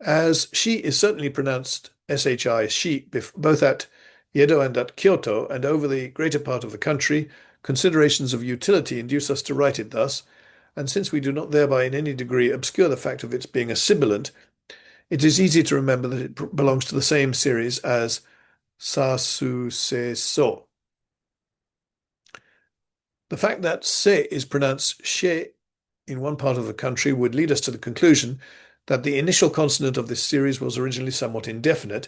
[SPEAKER 1] As she is certainly pronounced shi both at Yedo and at Kyoto and over the greater part of the country, considerations of utility induce us to write it thus, and since we do not thereby in any degree obscure the fact of its being a sibilant, it is easy to remember that it belongs to the same series as sa, su, se, so. The fact that se is pronounced she in one part of the country would lead us to the conclusion that the initial consonant of this series was originally somewhat indefinite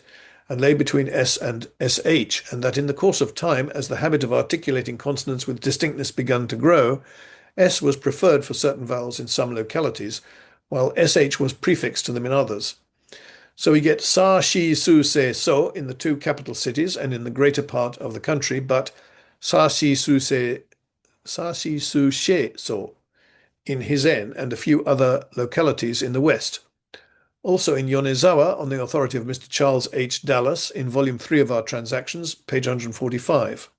[SPEAKER 1] and lay between S and SH, and that in the course of time, as the habit of articulating consonants with distinctness began to grow, S was preferred for certain vowels in some localities, while SH was prefixed to them in others. So we get sa, shi, su, se, so in the two capital cities and in the greater part of the country, but sa, shi, su, se, sa, shi, su, she, so in Hizen and a few other localities in the west. Also in Yonezawa, on the authority of Mr. Charles H. Dallas, in Volume 3 of our Transactions, page 145.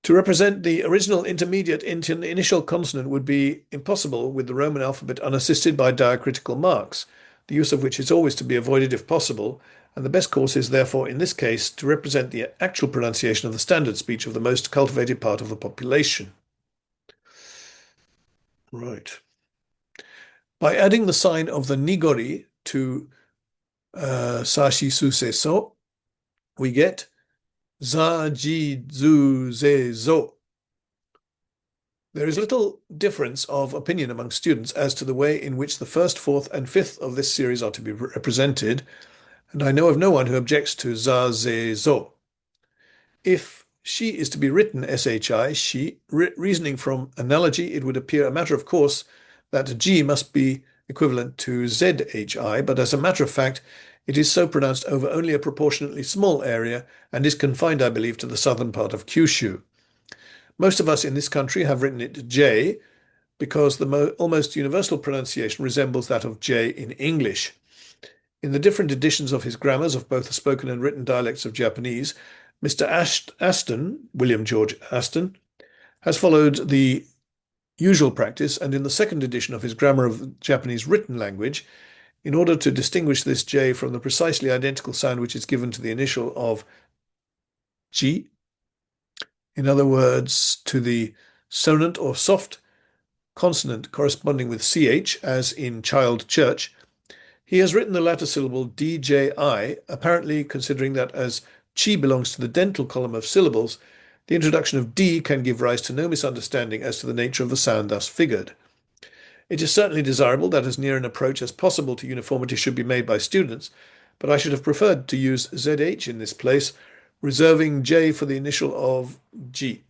[SPEAKER 1] To represent the original intermediate initial consonant would be impossible with the Roman alphabet unassisted by diacritical marks, the use of which is always to be avoided if possible, and the best course is therefore in this case to represent the actual pronunciation of the standard speech of the most cultivated part of the population. Right. By adding the sign of the nigori to sashi suse so, we get za ji zu ze zo. There is little difference of opinion among students as to the way in which the first, fourth, and fifth of this series are to be represented, and I know of no one who objects to za ze zo. If she is to be written shi, she, reasoning from analogy, it would appear a matter of course that G must be equivalent to zhi, but as a matter of fact, it is so pronounced over only a proportionately small area and is confined, I believe, to the southern part of Kyushu. Most of us in this country have written it J because the almost universal pronunciation resembles that of J in English. In the different editions of his grammars of both the spoken and written dialects of Japanese, Mr. Aston, William George Aston, has followed the usual practice, and in the second edition of his Grammar of Japanese Written Language, in order to distinguish this J from the precisely identical sound which is given to the initial of G, in other words, to the sonant or soft consonant corresponding with CH, as in child church, he has written the latter syllable DJI, apparently considering that as chi belongs to the dental column of syllables, the introduction of D can give rise to no misunderstanding as to the nature of the sound thus figured. It is certainly desirable that as near an approach as possible to uniformity should be made by students, but I should have preferred to use ZH in this place, reserving J for the initial of G.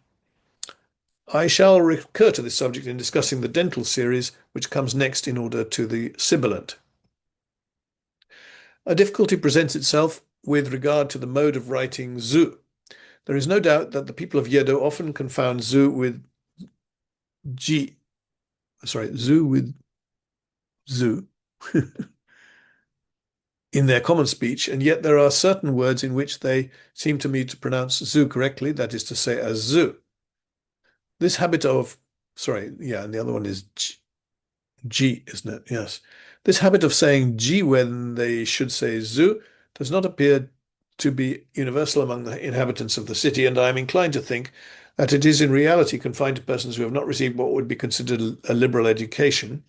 [SPEAKER 1] I shall recur to this subject in discussing the dental series, which comes next in order to the sibilant. A difficulty presents itself with regard to the mode of writing zu. There is no doubt that the people of Yedo often confound zu with zu with zu in their common speech, and yet there are certain words in which they seem to me to pronounce zu correctly, that is to say, as zu. This habit of, and the other one is G, isn't it? Yes. This habit of saying G when they should say zu does not appear to be universal among the inhabitants of the city, and I am inclined to think that it is in reality confined to persons who have not received what would be considered a liberal education,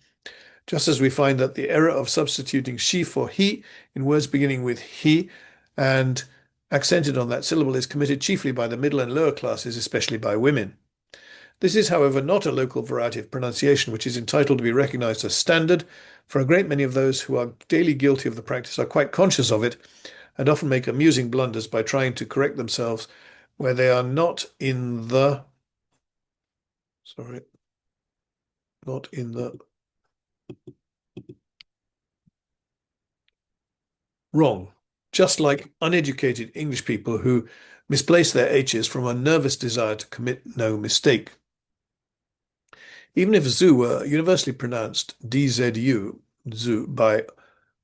[SPEAKER 1] just as we find that the error of substituting she for he in words beginning with he and accented on that syllable is committed chiefly by the middle and lower classes, especially by women. This is, however, not a local variety of pronunciation which is entitled to be recognized as standard, for a great many of those who are daily guilty of the practice are quite conscious of it and often make amusing blunders by trying to correct themselves where they are not in the wrong, just like uneducated English people who misplace their H's from a nervous desire to commit no mistake. Even if zu were universally pronounced DZU, zu, by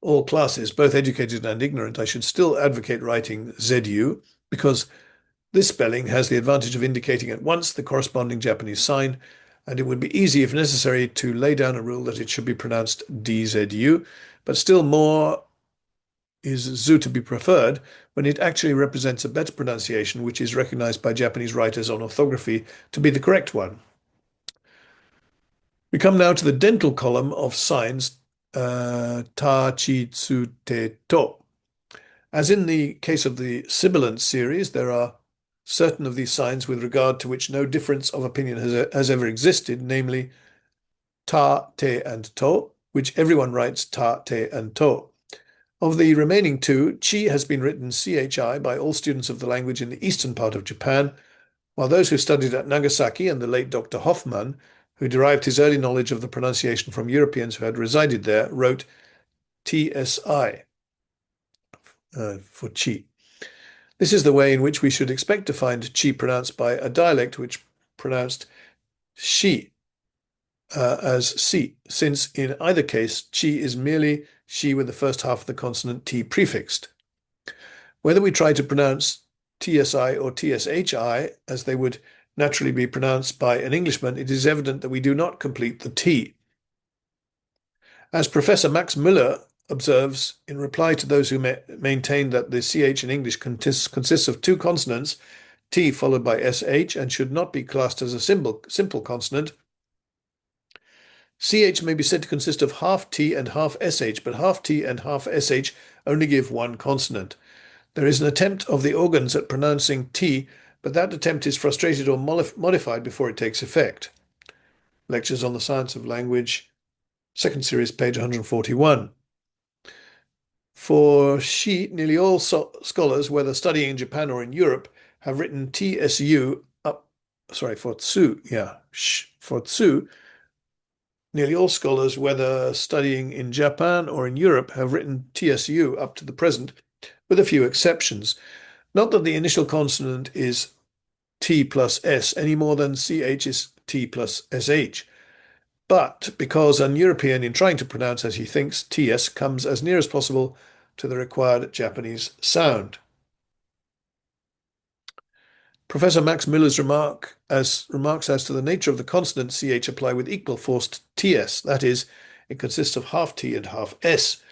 [SPEAKER 1] all classes, both educated and ignorant, I should still advocate writing ZU, because this spelling has the advantage of indicating at once the corresponding Japanese sign, and it would be easy, if necessary, to lay down a rule that it should be pronounced DZU, but still more is zu to be preferred when it actually represents a better pronunciation, which is recognized by Japanese writers on orthography to be the correct one. We come now to the dental column of signs, ta, chi, tsu, te, to. As in the case of the sibilant series, there are certain of these signs with regard to which no difference of opinion has ever existed, namely ta, te, and to, which everyone writes ta, te, and to. Of the remaining two, chi has been written chi by all students of the language in the eastern part of Japan, while those who studied at Nagasaki and the late Dr. Hoffmann, who derived his early knowledge of the pronunciation from Europeans who had resided there, wrote TSI for chi. This is the way in which we should expect to find chi pronounced by a dialect which pronounced shi as si, since in either case chi is merely shi with the first half of the consonant t prefixed. Whether we try to pronounce TSI or TSHI, as they would naturally be pronounced by an Englishman, it is evident that we do not complete the T. As Professor Max Müller observes in reply to those who maintain that the CH in English consists of two consonants, T followed by SH, and should not be classed as a simple consonant, CH may be said to consist of half T and half SH, but half T and half SH only give one consonant. There is an attempt of the organs at pronouncing T, but that attempt is frustrated or modified before it takes effect. Lectures on the Science of Language, second series, page 141. For shi, nearly all scholars, whether studying in Japan or in Europe, have written TSU up. Sorry, for tsu, for tsu. Nearly all scholars, whether studying in Japan or in Europe, have written TSU up to the present, with a few exceptions. Not that the initial consonant is T plus S any more than CH is T plus SH, but because an European, in trying to pronounce as he thinks, TS comes as near as possible to the required Japanese sound. Professor Max Müller's remarks as to the nature of the consonant CH apply with equal force to TS, that is, it consists of half T and half S.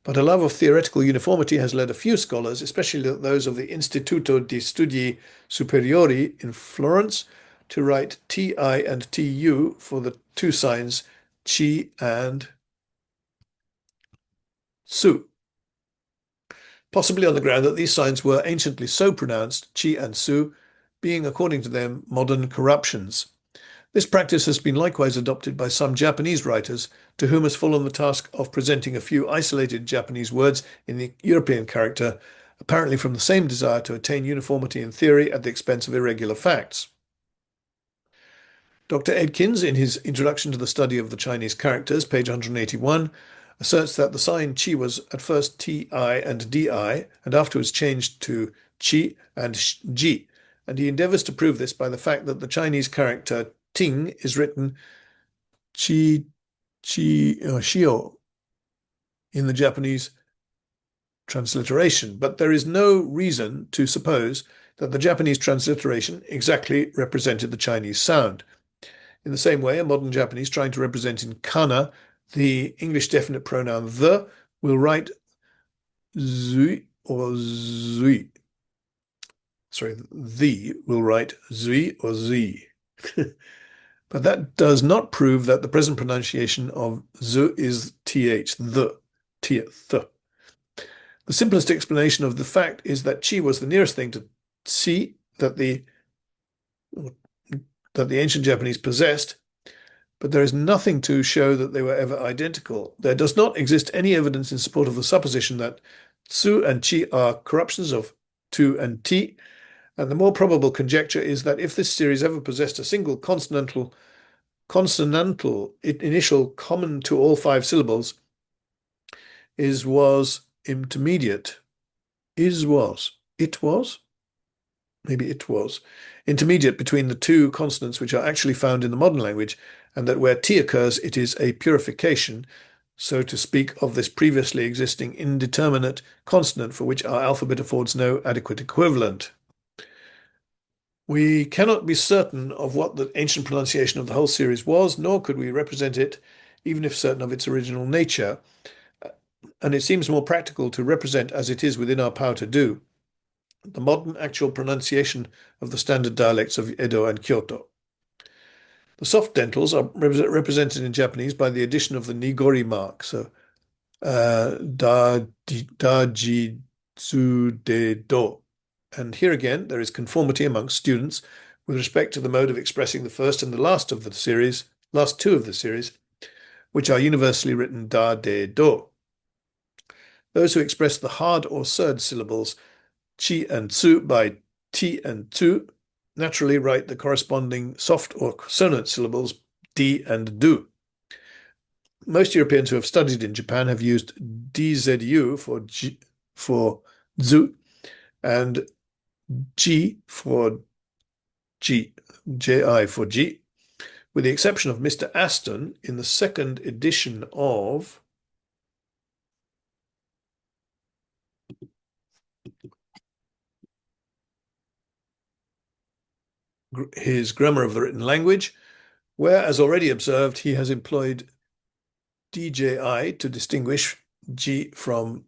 [SPEAKER 1] But a love of theoretical uniformity has led a few scholars, especially those of the Istituto di Studi Superiori in Florence, to write TI and TU for the two signs chi and su, possibly on the ground that these signs were anciently so pronounced, chi and su, being, according to them, modern corruptions. This practice has been likewise adopted by some Japanese writers, to whom has fallen the task of presenting a few isolated Japanese words in the European character, apparently from the same desire to attain uniformity in theory at the expense of irregular facts. Dr. Edkins, in his Introduction to the Study of the Chinese Characters, page 181, asserts that the sign chi was at first ti and di, and afterwards changed to chi and ji, and he endeavors to prove this by the fact that the Chinese character ting is written shio in the Japanese transliteration, but there is no reason to suppose that the Japanese transliteration exactly represented the Chinese sound. In the same way, a modern Japanese trying to represent in kana the English definite pronoun the will write zui or zui. Sorry, the will write zui or zi. But that does not prove that the present pronunciation of zu is th, the, th. The simplest explanation of the fact is that chi was the nearest thing to tsi that the ancient Japanese possessed, but there is nothing to show that they were ever identical. There does not exist any evidence in support of the supposition that tsu and chi are corruptions of tu and ti, and the more probable conjecture is that if this series ever possessed a single consonantal initial common to all five syllables, was intermediate. Maybe it was intermediate between the two consonants which are actually found in the modern language, and that where T occurs, it is a purification, so to speak, of this previously existing indeterminate consonant for which our alphabet affords no adequate equivalent. We cannot be certain of what the ancient pronunciation of the whole series was, nor could we represent it, even if certain of its original nature, and it seems more practical to represent, as it is within our power to do, the modern actual pronunciation of the standard dialects of Edo and Kyoto. The soft dentals are represented in Japanese by the addition of the nigori mark, so da ji tsu de do, and here again there is conformity amongst students with respect to the mode of expressing the first and the last two of the series, which are universally written da, de, do. Those who express the hard or surd syllables chi and tsu by ti and tsu naturally write the corresponding soft or consonant syllables di and du. Most Europeans who have studied in Japan have used dzu for zu and ji for ji, ji for ji, with the exception of Mr. Aston in the second edition of his Grammar of the Written Language, where, as already observed, he has employed dji to distinguish G from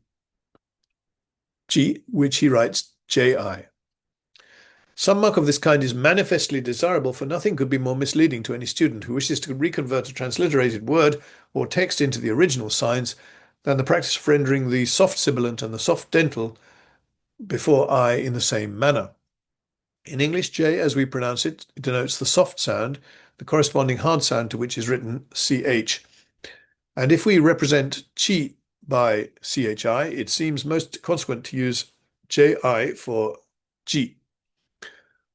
[SPEAKER 1] G, which he writes ji. Some mark of this kind is manifestly desirable, for nothing could be more misleading to any student who wishes to reconvert a transliterated word or text into the original signs than the practice of rendering the soft sibilant and the soft dental before I in the same manner. In English, J, as we pronounce it, denotes the soft sound, the corresponding hard sound to which is written CH. And if we represent chi by CHI, it seems most consequent to use JI for G.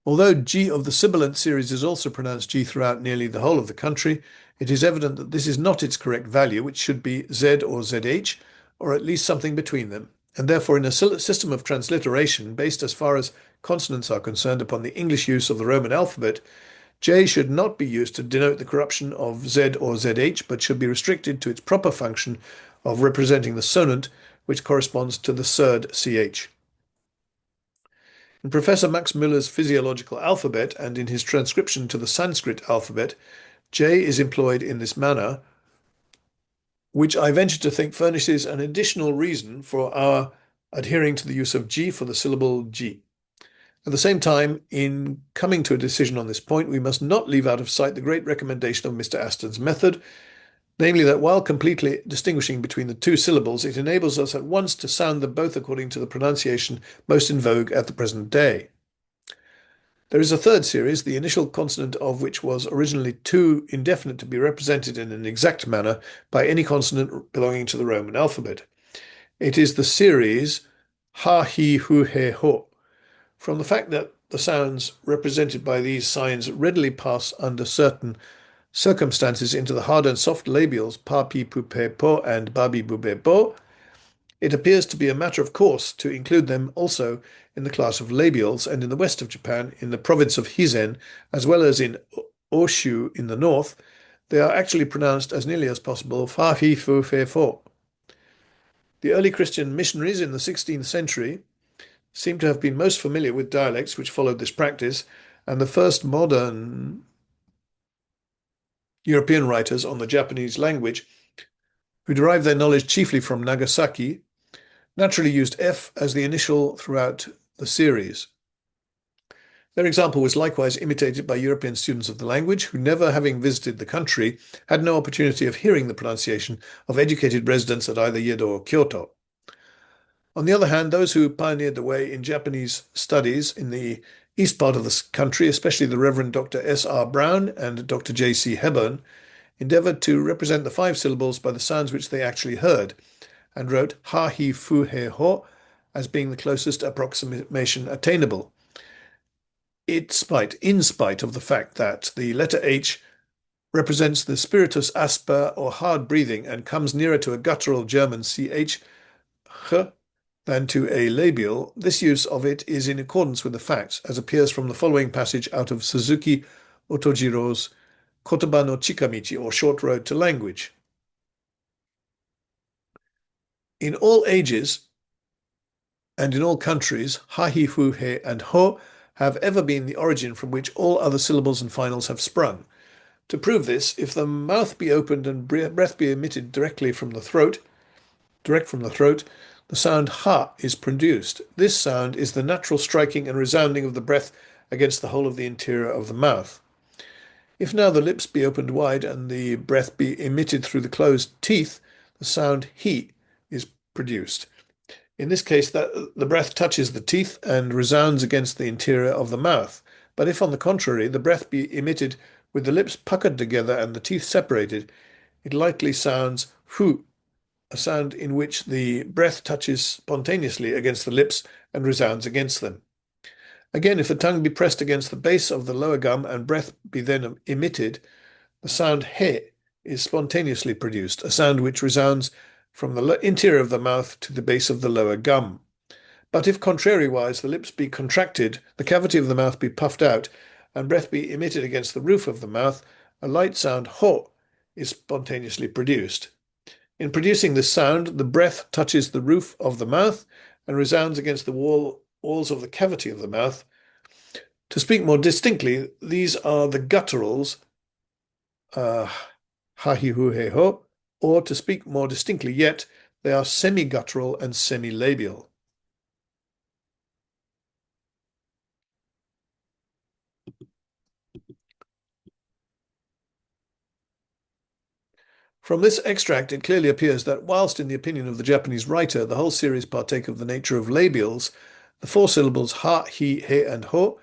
[SPEAKER 1] Although G of the sibilant series is also pronounced G throughout nearly the whole of the country, it is evident that this is not its correct value, which should be Z or ZH, or at least something between them. And therefore, in a system of transliteration based as far as consonants are concerned upon the English use of the Roman alphabet, J should not be used to denote the corruption of Z or ZH, but should be restricted to its proper function of representing the sonant, which corresponds to the surd CH. In Professor Max Müller's physiological alphabet and in his transcription to the Sanskrit alphabet, J is employed in this manner, which I venture to think furnishes an additional reason for our adhering to the use of G for the syllable G. At the same time, in coming to a decision on this point, we must not leave out of sight the great recommendation of Mr. Aston's method, namely that while completely distinguishing between the two syllables, it enables us at once to sound them both according to the pronunciation most in vogue at the present day. There is a third series, the initial consonant of which was originally too indefinite to be represented in an exact manner by any consonant belonging to the Roman alphabet. It is the series ha, hi, hu, he, ho. From the fact that the sounds represented by these signs readily pass under certain circumstances into the hard and soft labials pa, pi, pu, pe, po and babi, bu, be, bo, it appears to be a matter of course to include them also in the class of labials, and in the west of Japan, in the province of Hizen, as well as in Oshu in the north, they are actually pronounced as nearly as possible fa, fi, fu, fe, fo. The early Christian missionaries in the 16th century seem to have been most familiar with dialects which followed this practice, and the first modern European writers on the Japanese language, who derived their knowledge chiefly from Nagasaki, naturally used F as the initial throughout the series. Their example was likewise imitated by European students of the language, who, never having visited the country, had no opportunity of hearing the pronunciation of educated residents at either Yedo or Kyoto. On the other hand, those who pioneered the way in Japanese studies in the east part of the country, especially the Reverend Dr. S.R. Brown and Dr. J.C. Hebburn, endeavored to represent the 5 syllables by the sounds which they actually heard, and wrote ha, hi, fu, he, ho as being the closest approximation attainable, in spite of the fact that the letter H represents the spiritus asper or hard breathing and comes nearer to a guttural German ch, h, than to a labial. This use of it is in accordance with the facts, as appears from the following passage out of Suzuki Otojiro's Kotoba no Chikamichi, or Short Road to Language. In all ages and in all countries, ha, hi, fu, he, and ho have ever been the origin from which all other syllables and finals have sprung. To prove this, if the mouth be opened and breath be emitted direct from the throat, the sound ha is produced. This sound is the natural striking and resounding of the breath against the whole of the interior of the mouth. If now the lips be opened wide and the breath be emitted through the closed teeth, the sound he is produced. In this case, that the breath touches the teeth and resounds against the interior of the mouth. But if, on the contrary, the breath be emitted with the lips puckered together and the teeth separated, it likely sounds fu, a sound in which the breath touches spontaneously against the lips and resounds against them. Again, if the tongue be pressed against the base of the lower gum and breath be then emitted, the sound he is spontaneously produced, a sound which resounds from the interior of the mouth to the base of the lower gum. But if contrariwise the lips be contracted, the cavity of the mouth be puffed out, and breath be emitted against the roof of the mouth, a light sound ho is spontaneously produced. In producing this sound, the breath touches the roof of the mouth and resounds against the walls of the cavity of the mouth. To speak more distinctly, these are the gutturals, ha-hi-hu-he-ho, or to speak more distinctly yet, they are semi-guttural and semi-labial. From this extract, it clearly appears that whilst, in the opinion of the Japanese writer, the whole series partake of the nature of labials, the four syllables ha, hi, he, and ho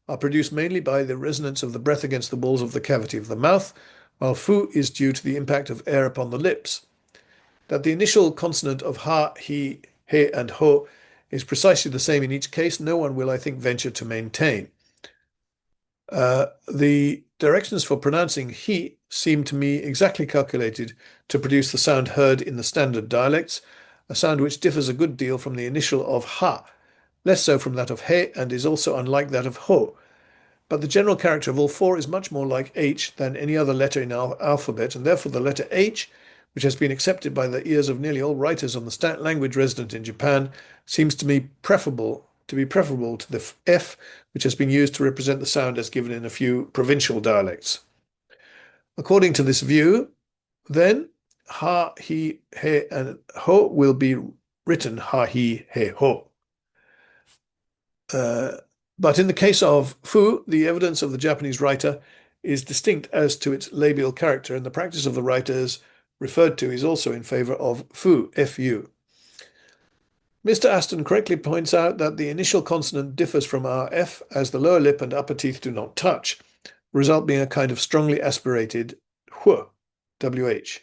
[SPEAKER 1] are produced mainly by the resonance of the breath against the walls of the cavity of the mouth, while fu is due to the impact of air upon the lips. That the initial consonant of ha, hi, he, and ho is precisely the same in each case, no one will, I think, venture to maintain. The directions for pronouncing he seem to me exactly calculated to produce the sound heard in the standard dialects, a sound which differs a good deal from the initial of ha, less so from that of he, and is also unlike that of ho. But the general character of all four is much more like H than any other letter in our alphabet, and therefore the letter H, which has been accepted by the ears of nearly all writers on the language resident in Japan, seems to me preferable to the F, which has been used to represent the sound as given in a few provincial dialects. According to this view, then, ha, hi, he, and ho will be written ha, hi, he, ho. But in the case of fu, the evidence of the Japanese writer is distinct as to its labial character, and the practice of the writers referred to is also in favor of fu, fu. Mr. Aston correctly points out that the initial consonant differs from our f as the lower lip and upper teeth do not touch, the result being a kind of strongly aspirated wh, wh.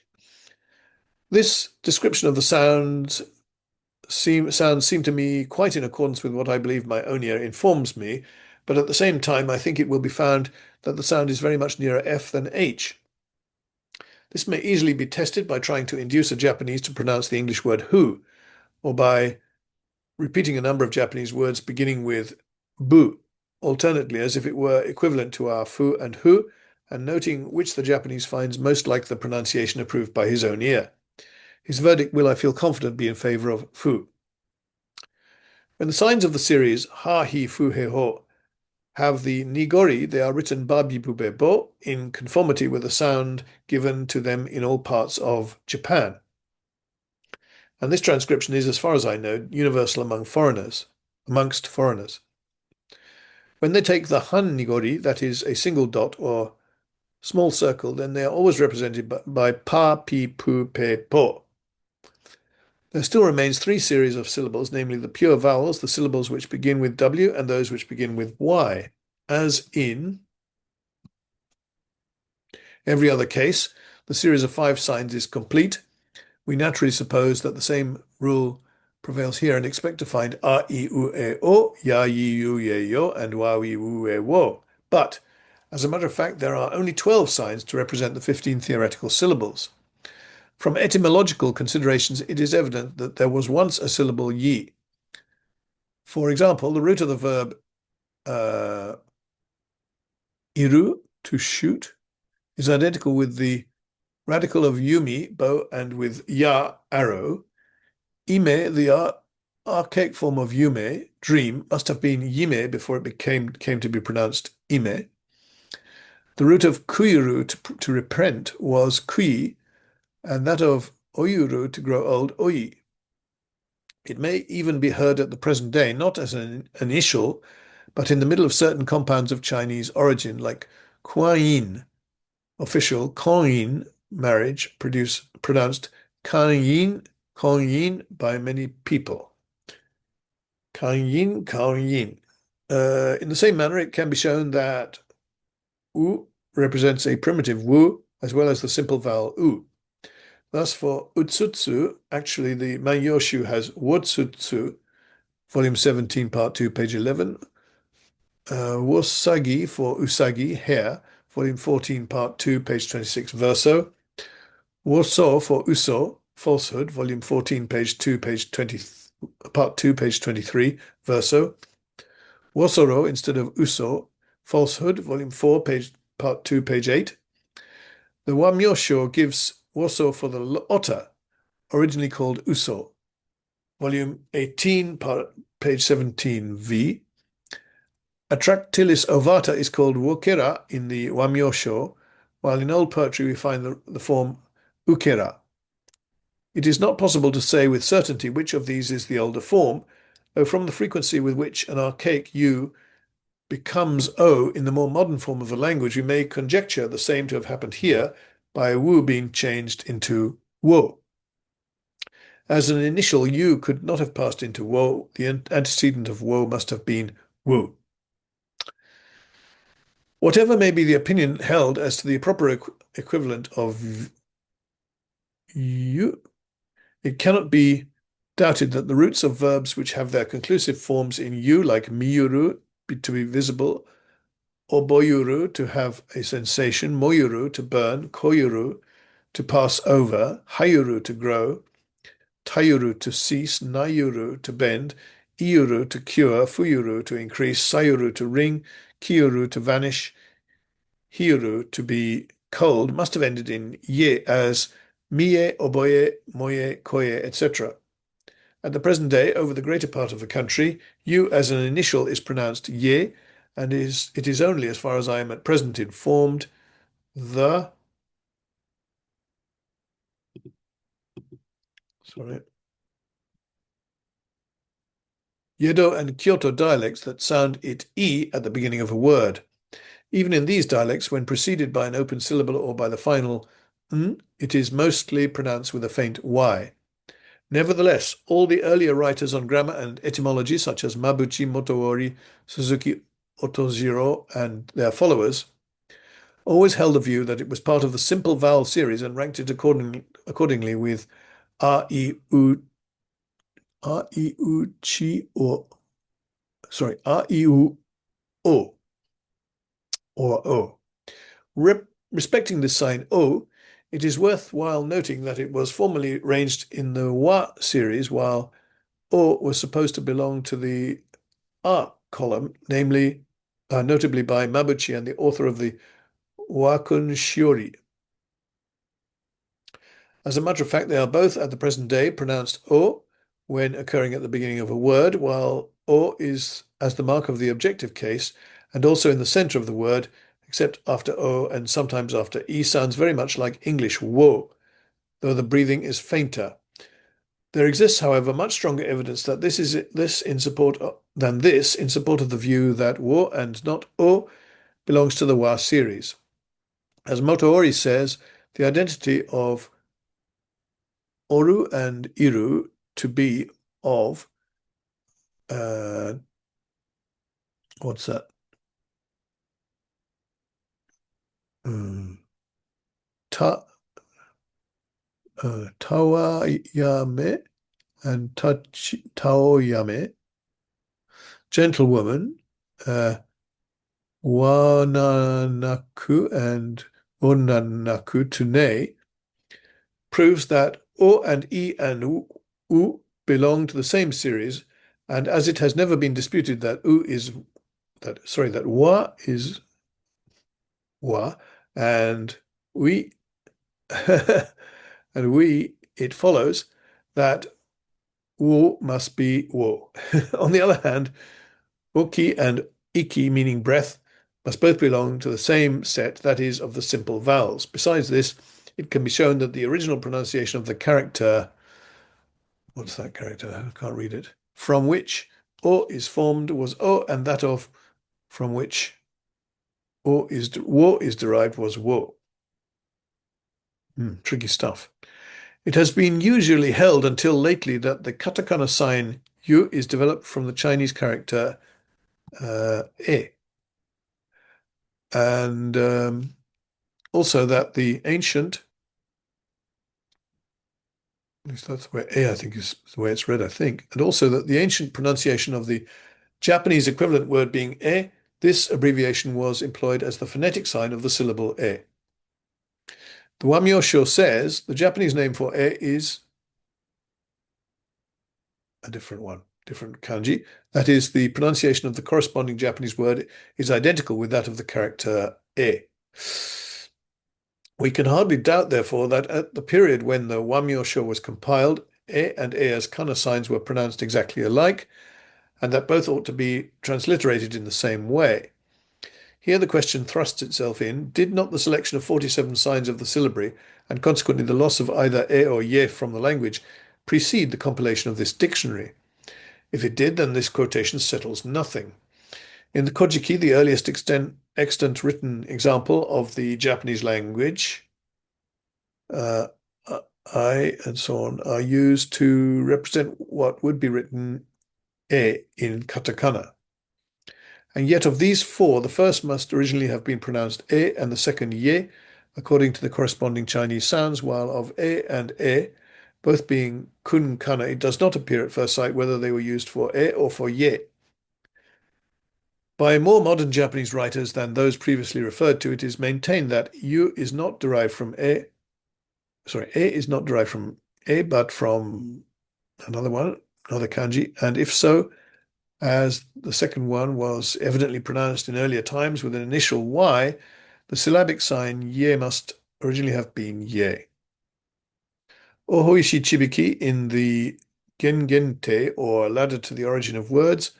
[SPEAKER 1] This description of the sounds seem to me quite in accordance with what I believe my own ear informs me, but at the same time I think it will be found that the sound is very much nearer F than H. This may easily be tested by trying to induce a Japanese to pronounce the English word who, or by repeating a number of Japanese words beginning with bu, alternately as if it were equivalent to our fu and hu, and noting which the Japanese finds most like the pronunciation approved by his own ear. His verdict will, I feel confident, be in favor of fu. When the signs of the series ha, hi, fu, he, ho have the nigori, they are written babi, bube, bo in conformity with the sound given to them in all parts of Japan. And this transcription is, as far as I know, universal amongst foreigners. When they take the han nigori, that is a single dot or small circle, then they are always represented by pa, pi, pu, pe, po. There still remains three series of syllables, namely the pure vowels, the syllables which begin with W, and those which begin with Y. As in every other case, the series of 5 signs is complete. We naturally suppose that the same rule prevails here and expect to find a, I, U, E, O, ya, yi, yu, ye, yo, and wa, wi, wu, e, wo. But, as a matter of fact, there are only 12 signs to represent the 15 theoretical syllables. From etymological considerations, it is evident that there was once a syllable yi. For example, the root of the verb iru, to shoot, is identical with the radical of yumi, bow, and with ya, arrow. Ime, the archaic form of yume, dream, must have been yime before it came to be pronounced ime. The root of kuiru, to repent, was kui, and that of oyuru, to grow old, oi. It may even be heard at the present day, not as an initial, but in the middle of certain compounds of Chinese origin, like kuan, official, kon, marriage, pronounced kan yin by many people. Kanyin, kanyin. In the same manner, it can be shown that u represents a primitive wu as well as the simple vowel u. Thus, for utsutsu, actually the Manyoshu has wotsutsu, volume 17, part 2, page 11. Wasagi for usagi, hair, volume 14, part 2, page 26, verso. Woso for uso, falsehood, volume 14, page 2, page 20, part 2, page 23, verso. Wosoro instead of uso, falsehood, volume 4, page part 2, page 8. The Wamyosho gives woso for the otter, originally called uso, volume 18, page 17, v. Attractilis ovata is called wokera in the Wamyosho, while in old poetry we find the form ukera. It is not possible to say with certainty which of these is the older form, though from the frequency with which an archaic u becomes o in the more modern form of the language, we may conjecture the same to have happened here by a wu being changed into wo. As an initial, u could not have passed into wo. The antecedent of wo must have been wu. Whatever may be the opinion held as to the proper equivalent of u, it cannot be doubted that the roots of verbs which have their conclusive forms in u, like miyuru, to be visible, oboyuru, to have a sensation, moyuru, to burn, koyuru, to pass over, hayuru, to grow, tayuru, to cease, nayuru, to bend, iuru, to cure, fuyuru, to increase, sayuru, to ring, kiuru, to vanish, hiuru, to be cold, must have ended in ye as mie, oboye, moye, koye, etc. At the present day, over the greater part of the country, u as an initial is pronounced ye, and it is only, as far as I am at present informed, the Yedo and Kyoto dialects that sound it e at the beginning of a word. Even in these dialects, when preceded by an open syllable or by the final n, it is mostly pronounced with a faint y. Nevertheless, all the earlier writers on grammar and etymology, such as Mabuchi, Motoori, Suzuki, Otoziro, and their followers, always held the view that it was part of the simple vowel series and ranked it accordingly with a, I, U, chi, or a, I, U, O, or O. Respecting this sign O, it is worthwhile noting that it was formerly arranged in the wa series, while O was supposed to belong to the A column, notably by Mabuchi and the author of the Wakun Shiori. As a matter of fact, they are both at the present day pronounced O when occurring at the beginning of a word, while O is as the mark of the objective case and also in the center of the word, except after O and sometimes after E sounds very much like English wo, though the breathing is fainter. There exists, however, much stronger evidence that this in support of the view that wo and not O belongs to the wa series. As Motoori says, the identity of oru and iru to be of what's that? Tawayame and Taoyame, gentlewoman, Wananaku and Onanaku, Tune, proves that O and E and U belong to the same series, and as it has never been disputed that that wa is wa, and we it follows that wo must be wo. On the other hand, uki and iki, meaning breath, must both belong to the same set, that is, of the simple vowels. Besides this, it can be shown that the original pronunciation of the character, what's that character? I can't read it, from which o is formed was o, and that of from which wo is derived was wo. Tricky stuff. It has been usually held until lately that the katakana sign yu is developed from the Chinese character e. And also that the ancient, at least that's where e, I think, is the way it's read, I think, and also that the ancient pronunciation of the Japanese equivalent word being e, this abbreviation was employed as the phonetic sign of the syllable e. The Wamyosho says the Japanese name for e is a different one, different kanji. That is, the pronunciation of the corresponding Japanese word is identical with that of the character e. We can hardly doubt, therefore, that at the period when the Wamyosho was compiled, e and e as kana signs were pronounced exactly alike, and that both ought to be transliterated in the same way. Here the question thrusts itself in, did not the selection of 47 signs of the syllabary, and consequently the loss of either e or ye from the language, precede the compilation of this dictionary? If it did, then this quotation settles nothing. In the Kojiki, the earliest extant written example of the Japanese language, I and so on, are used to represent what would be written e in katakana. And yet of these four, the first must originally have been pronounced e and the second ye, according to the corresponding Chinese sounds, while of e, both being kun kana, it does not appear at first sight whether they were used for e or for ye. By more modern Japanese writers than those previously referred to, it is maintained that yu is not derived from e is not derived from e, but from another kanji, and if so, as the second one was evidently pronounced in earlier times with an initial y, the syllabic sign ye must originally have been ye. Ohoishi Chibiki in the Gengente, or Ladder to the Origin of Words,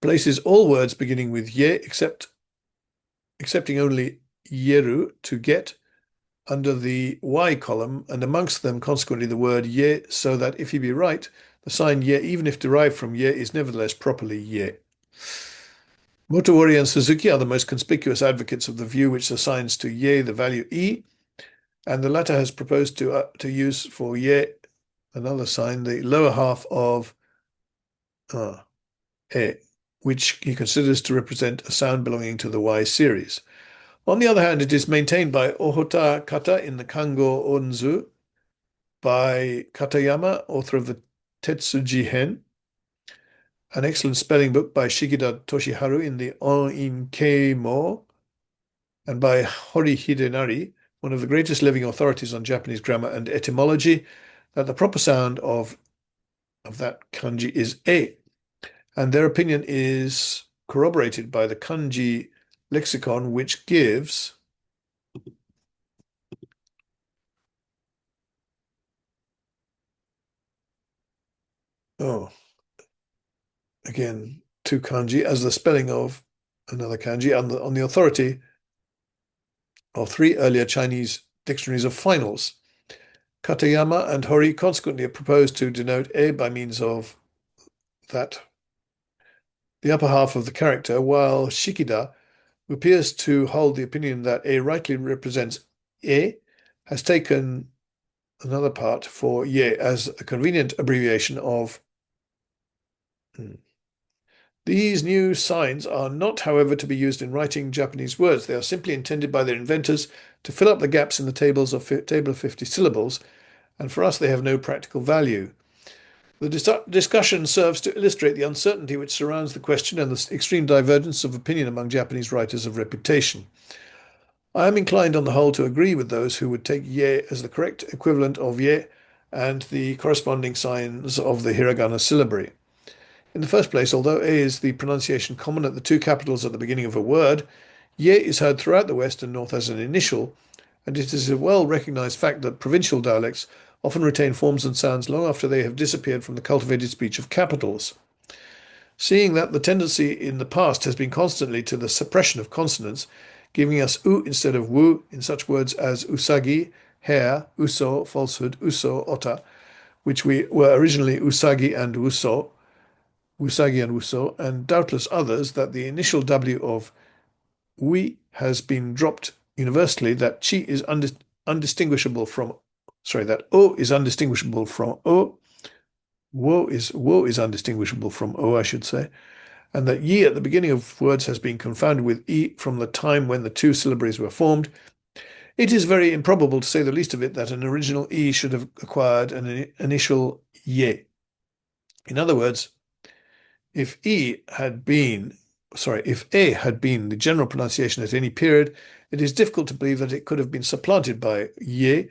[SPEAKER 1] places all words beginning with ye, excepting only yeru, to get, under the y column, and amongst them consequently the word ye, so that if he be right, the sign ye, even if derived from ye, is nevertheless properly ye. Motowori and Suzuki are the most conspicuous advocates of the view which assigns to ye the value e, and the latter has proposed to use for ye another sign, the lower half of e, which he considers to represent a sound belonging to the y series. On the other hand, it is maintained by Ohota Kata in the Kango Onzu, by Katayama, author of the Tetsuji Hen, an excellent spelling book by Shigida Toshiharu in the On-in Keimo, and by Hori Hidenari, one of the greatest living authorities on Japanese grammar and etymology, that the proper sound of that kanji is e, and their opinion is corroborated by the kanji lexicon, which gives again, two kanji as the spelling of another kanji on the authority of three earlier Chinese dictionaries of finals. Katayama and Hori consequently have proposed to denote e by means of that, the upper half of the character, while Shikida, who appears to hold the opinion that e rightly represents e, has taken another part for ye as a convenient abbreviation of. These new signs are not, however, to be used in writing Japanese words. They are simply intended by their inventors to fill up the gaps in the table of 50 syllables, and for us they have no practical value. The discussion serves to illustrate the uncertainty which surrounds the question and the extreme divergence of opinion among Japanese writers of reputation. I am inclined on the whole to agree with those who would take ye as the correct equivalent of ye and the corresponding signs of the hiragana syllabary. In the first place, although A is the pronunciation common at the two capitals at the beginning of a word, ye is heard throughout the West and North as an initial, and it is a well-recognized fact that provincial dialects often retain forms and sounds long after they have disappeared from the cultivated speech of capitals. Seeing that the tendency in the past has been constantly to the suppression of consonants, giving us u instead of wu in such words as usagi, hare, uso, falsehood, uso, ota, which were originally usagi and uso, and doubtless others, that the initial W of ui has been dropped universally, that chi is undistinguishable from, that o is undistinguishable from o, wo is undistinguishable from o, I should say, and that ye at the beginning of words has been confounded with e from the time when the two syllabaries were formed, it is very improbable, to say the least of it, that an original e should have acquired an initial ye. In other words, if if a had been the general pronunciation at any period, it is difficult to believe that it could have been supplanted by ye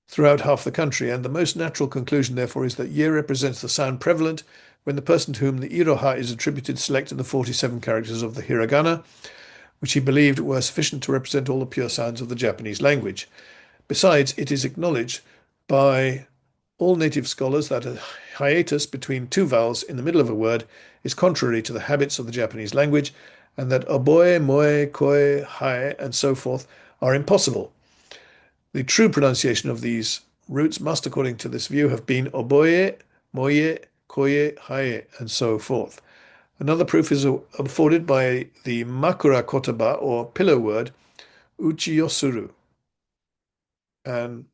[SPEAKER 1] throughout half the country, and the most natural conclusion, therefore, is that ye represents the sound prevalent when the person to whom the iroha is attributed selected the 47 characters of the hiragana, which he believed were sufficient to represent all the pure sounds of the Japanese language. Besides, it is acknowledged by all native scholars that a hiatus between two vowels in the middle of a word is contrary to the habits of the Japanese language, and that oboe, moe, koe, hae, and so forth are impossible. The true pronunciation of these roots must, according to this view, have been oboe, moye, koye, hae, and so forth. Another proof is afforded by the Makura Kotoba, or pillow word, uchiyosuru, and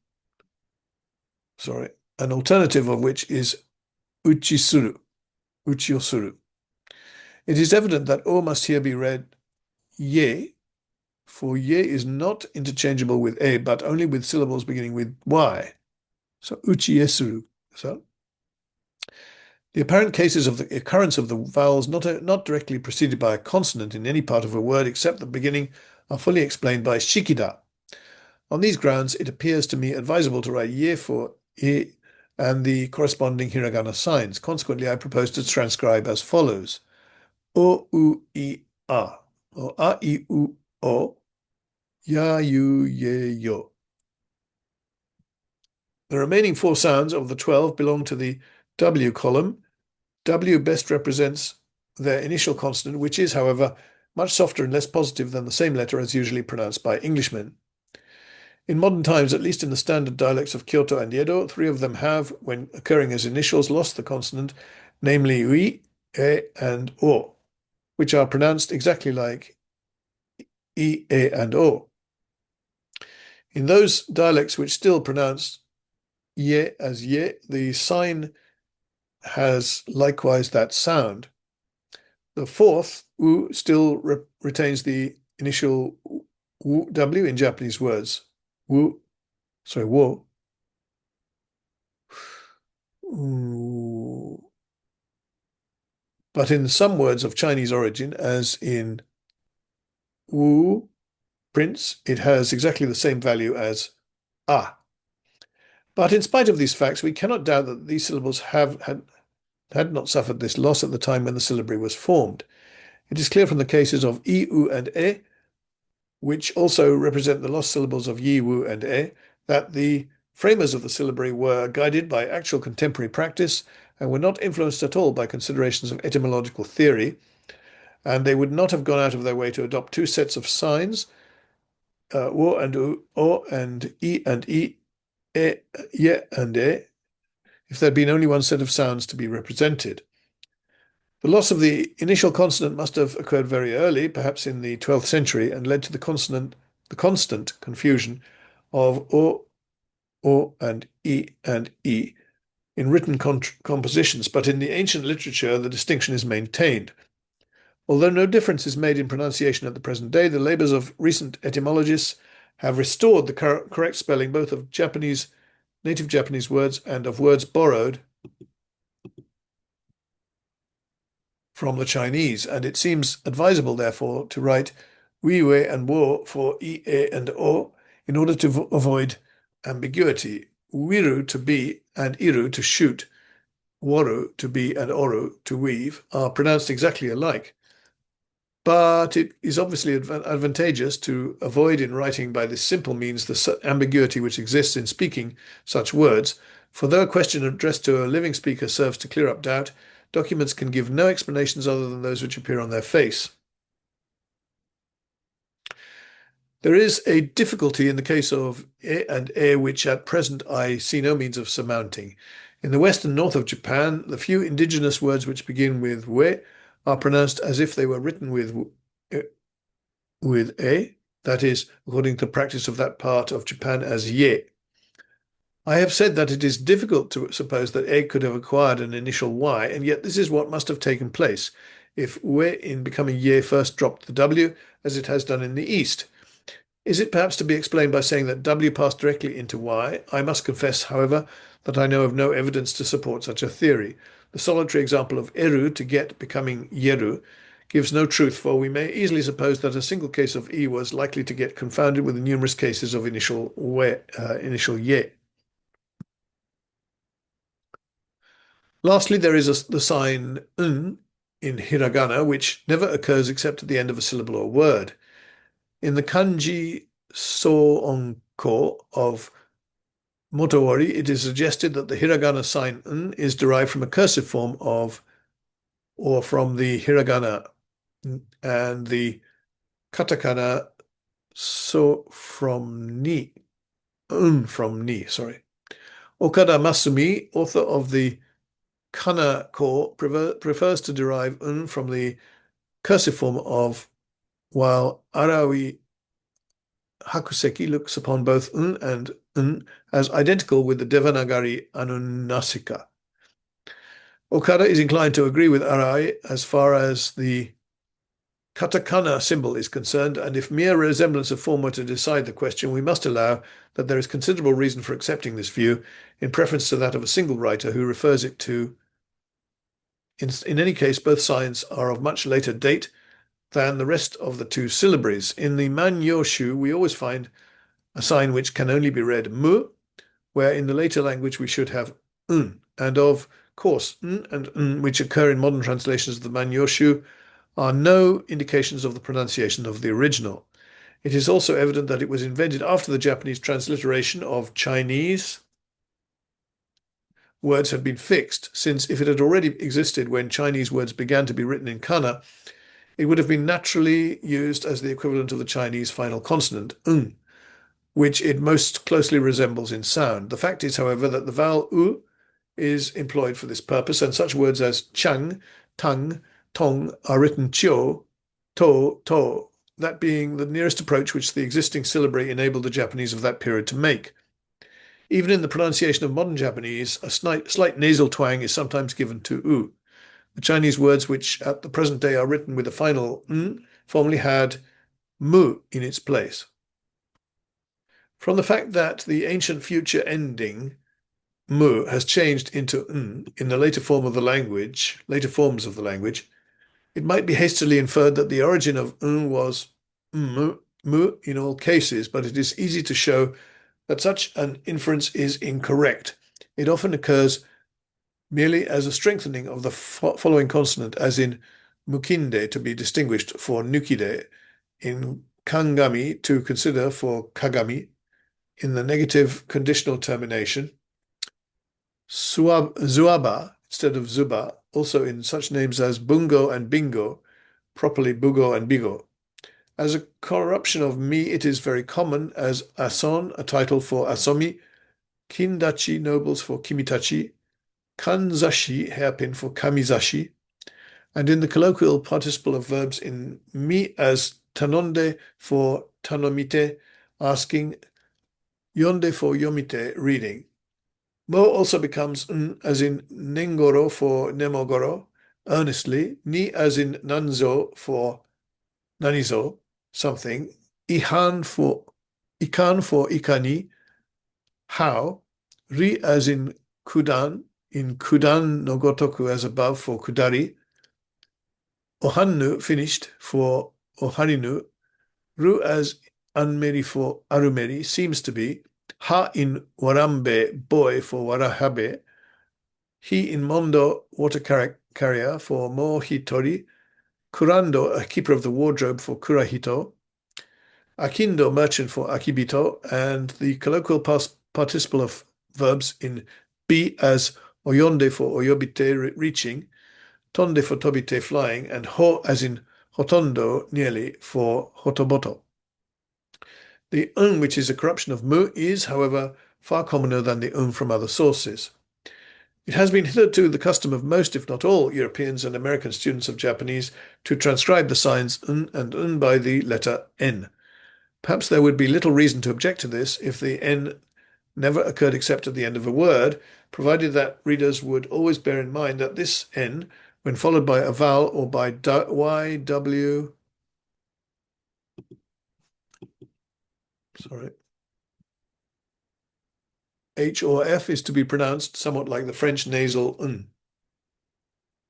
[SPEAKER 1] an alternative of which is uchisuru, uchiyosuru. It is evident that o must here be read ye, for ye is not interchangeable with a, but only with syllables beginning with y. So uchiyesuru. So the apparent cases of the occurrence of the vowels not directly preceded by a consonant in any part of a word except the beginning are fully explained by shikida. On these grounds, it appears to me advisable to write ye for e and the corresponding hiragana signs. Consequently, I propose to transcribe as follows: o, u, I, a, or a, I, u, o, ya, yu, ye, yo. The remaining four sounds of the 12 belong to the W column. W best represents their initial consonant, which is, however, much softer and less positive than the same letter as usually pronounced by Englishmen. In modern times, at least in the standard dialects of Kyoto and Edo, three of them have, when occurring as initials, lost the consonant, namely ui, e, and o, which are pronounced exactly like I, E, and O. In those dialects which still pronounce ye as ye, the sign has likewise that sound. The fourth, u, still retains the initial w in Japanese words. Wo. But in some words of Chinese origin, as in wu, prince, it has exactly the same value as ah. But in spite of these facts, we cannot doubt that these syllables had not suffered this loss at the time when the syllabary was formed. It is clear from the cases of I, U, and E, which also represent the lost syllables of Yi, Wu, and E, that the framers of the syllabary were guided by actual contemporary practice and were not influenced at all by considerations of etymological theory, and they would not have gone out of their way to adopt two sets of signs, wo and u, o and I, e, ye and e, if there had been only one set of sounds to be represented. The loss of the initial consonant must have occurred very early, perhaps in the 12th century, and led to the constant confusion of o, and I in written compositions, but in the ancient literature the distinction is maintained. Although no difference is made in pronunciation at the present day, the labors of recent etymologists have restored the correct spelling both of native Japanese words and of words borrowed from the Chinese, and it seems advisable, therefore, to write wiwe and wo for I, E, and o in order to avoid ambiguity. Wiru to be and iru to shoot, waru to be and oru to weave are pronounced exactly alike. But it is obviously advantageous to avoid in writing by this simple means the ambiguity which exists in speaking such words, for though a question addressed to a living speaker serves to clear up doubt, documents can give no explanations other than those which appear on their face. There is a difficulty in the case of e and e which at present I see no means of surmounting. In the west and north of Japan, the few indigenous words which begin with we are pronounced as if they were written with e, that is, according to the practice of that part of Japan, as ye. I have said that it is difficult to suppose that A could have acquired an initial Y, and yet this is what must have taken place if we in becoming Ye first dropped the W, as it has done in the East. Is it perhaps to be explained by saying that W passed directly into Y? I must confess, however, that I know of no evidence to support such a theory. The solitary example of Eru to get becoming Yeru gives no truth, for we may easily suppose that a single case of E was likely to get confounded with the numerous cases of initial Ye. Lastly, there is the sign N in hiragana, which never occurs except at the end of a syllable or word. In the kanji so onko of Motowari, it is suggested that the hiragana sign N is derived from a cursive form of, or from the hiragana, and the katakana so from ni, from ni, sorry. Okada Masumi, author of the Kana-ko, prefers to derive Un from the cursive form of, while Arawi Hakuseki looks upon both Un and Un as identical with the Devanagari Anunasika. Okada is inclined to agree with Arai as far as the katakana symbol is concerned, and if mere resemblance of form were to decide the question, we must allow that there is considerable reason for accepting this view, in preference to that of a single writer who refers it to. In any case, both signs are of much later date than the rest of the two syllabaries. In the Manyoshu, we always find a sign which can only be read mu, where in the later language we should have un. And of course, n and n, which occur in modern translations of the Manyoshu, are no indications of the pronunciation of the original. It is also evident that it was invented after the Japanese transliteration of Chinese words had been fixed, since if it had already existed when Chinese words began to be written in kana, it would have been naturally used as the equivalent of the Chinese final consonant, ng, which it most closely resembles in sound. The fact is, however, that the vowel u is employed for this purpose, and such words as chang, tang, tong are written chio, to, that being the nearest approach which the existing syllabary enabled the Japanese of that period to make. Even in the pronunciation of modern Japanese, a slight nasal twang is sometimes given to u. The Chinese words which at the present day are written with the final n formerly had mu in its place. From the fact that the ancient future ending mu has changed into n in the later forms of the language, it might be hastily inferred that the origin of n was mu in all cases, but it is easy to show that such an inference is incorrect. It often occurs merely as a strengthening of the following consonant, as in mukinde to be distinguished for nukide, in kangami to consider for kagami, in the negative conditional termination, zuaba instead of zuba, also in such names as bungo and bingo, properly bugo and bigo. As a corruption of mi, it is very common as ason, a title for asomi, kindachi, nobles for kimitachi, kanzashi, hairpin for kamizashi, and in the colloquial participle of verbs in mi as tanonde for tanomite, asking, yonde for yomite, reading. Mo also becomes n as in nengoro for nemogoro, earnestly, ni as in nanzo for nanizo, something, ikan for ikani, how, ri as in kudan no gotoku as above for kudari, ohannu finished for oharinu, ru as anmeri for arumeri seems to be, ha in warambe boy for warahabe, he in mondo water carrier for mohitori, kurando a keeper of the wardrobe for kurahito, akindo merchant for akibito, and the colloquial participle of verbs in be as oyonde for oyobite, reaching, tonde for tobite, flying, and ho as in hotondo, nearly, for hotoboto. The un, which is a corruption of mu, is, however, far commoner than the un from other sources. It has been hitherto the custom of most, if not all, Europeans and American students of Japanese to transcribe the signs un and un by the letter n. Perhaps there would be little reason to object to this if the n never occurred except at the end of a word, provided that readers would always bear in mind that this N, when followed by a vowel or by Y, W, sorry, H or F is to be pronounced somewhat like the French nasal N.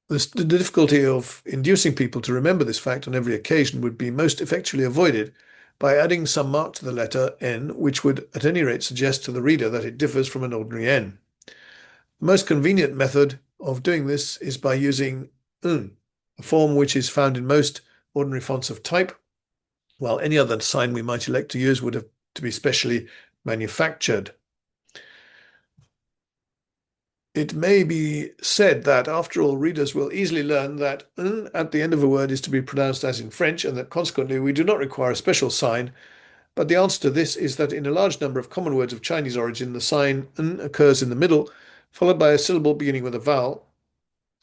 [SPEAKER 1] The difficulty of inducing people to remember this fact on every occasion would be most effectually avoided by adding some mark to the letter N, which would at any rate suggest to the reader that it differs from an ordinary N. The most convenient method of doing this is by using un, a form which is found in most ordinary fonts of type, while any other sign we might elect to use would have to be specially manufactured. It may be said that, after all, readers will easily learn that n at the end of a word is to be pronounced as in French, and that consequently we do not require a special sign. But the answer to this is that in a large number of common words of Chinese origin, the sign n occurs in the middle, followed by a syllable beginning with a vowel,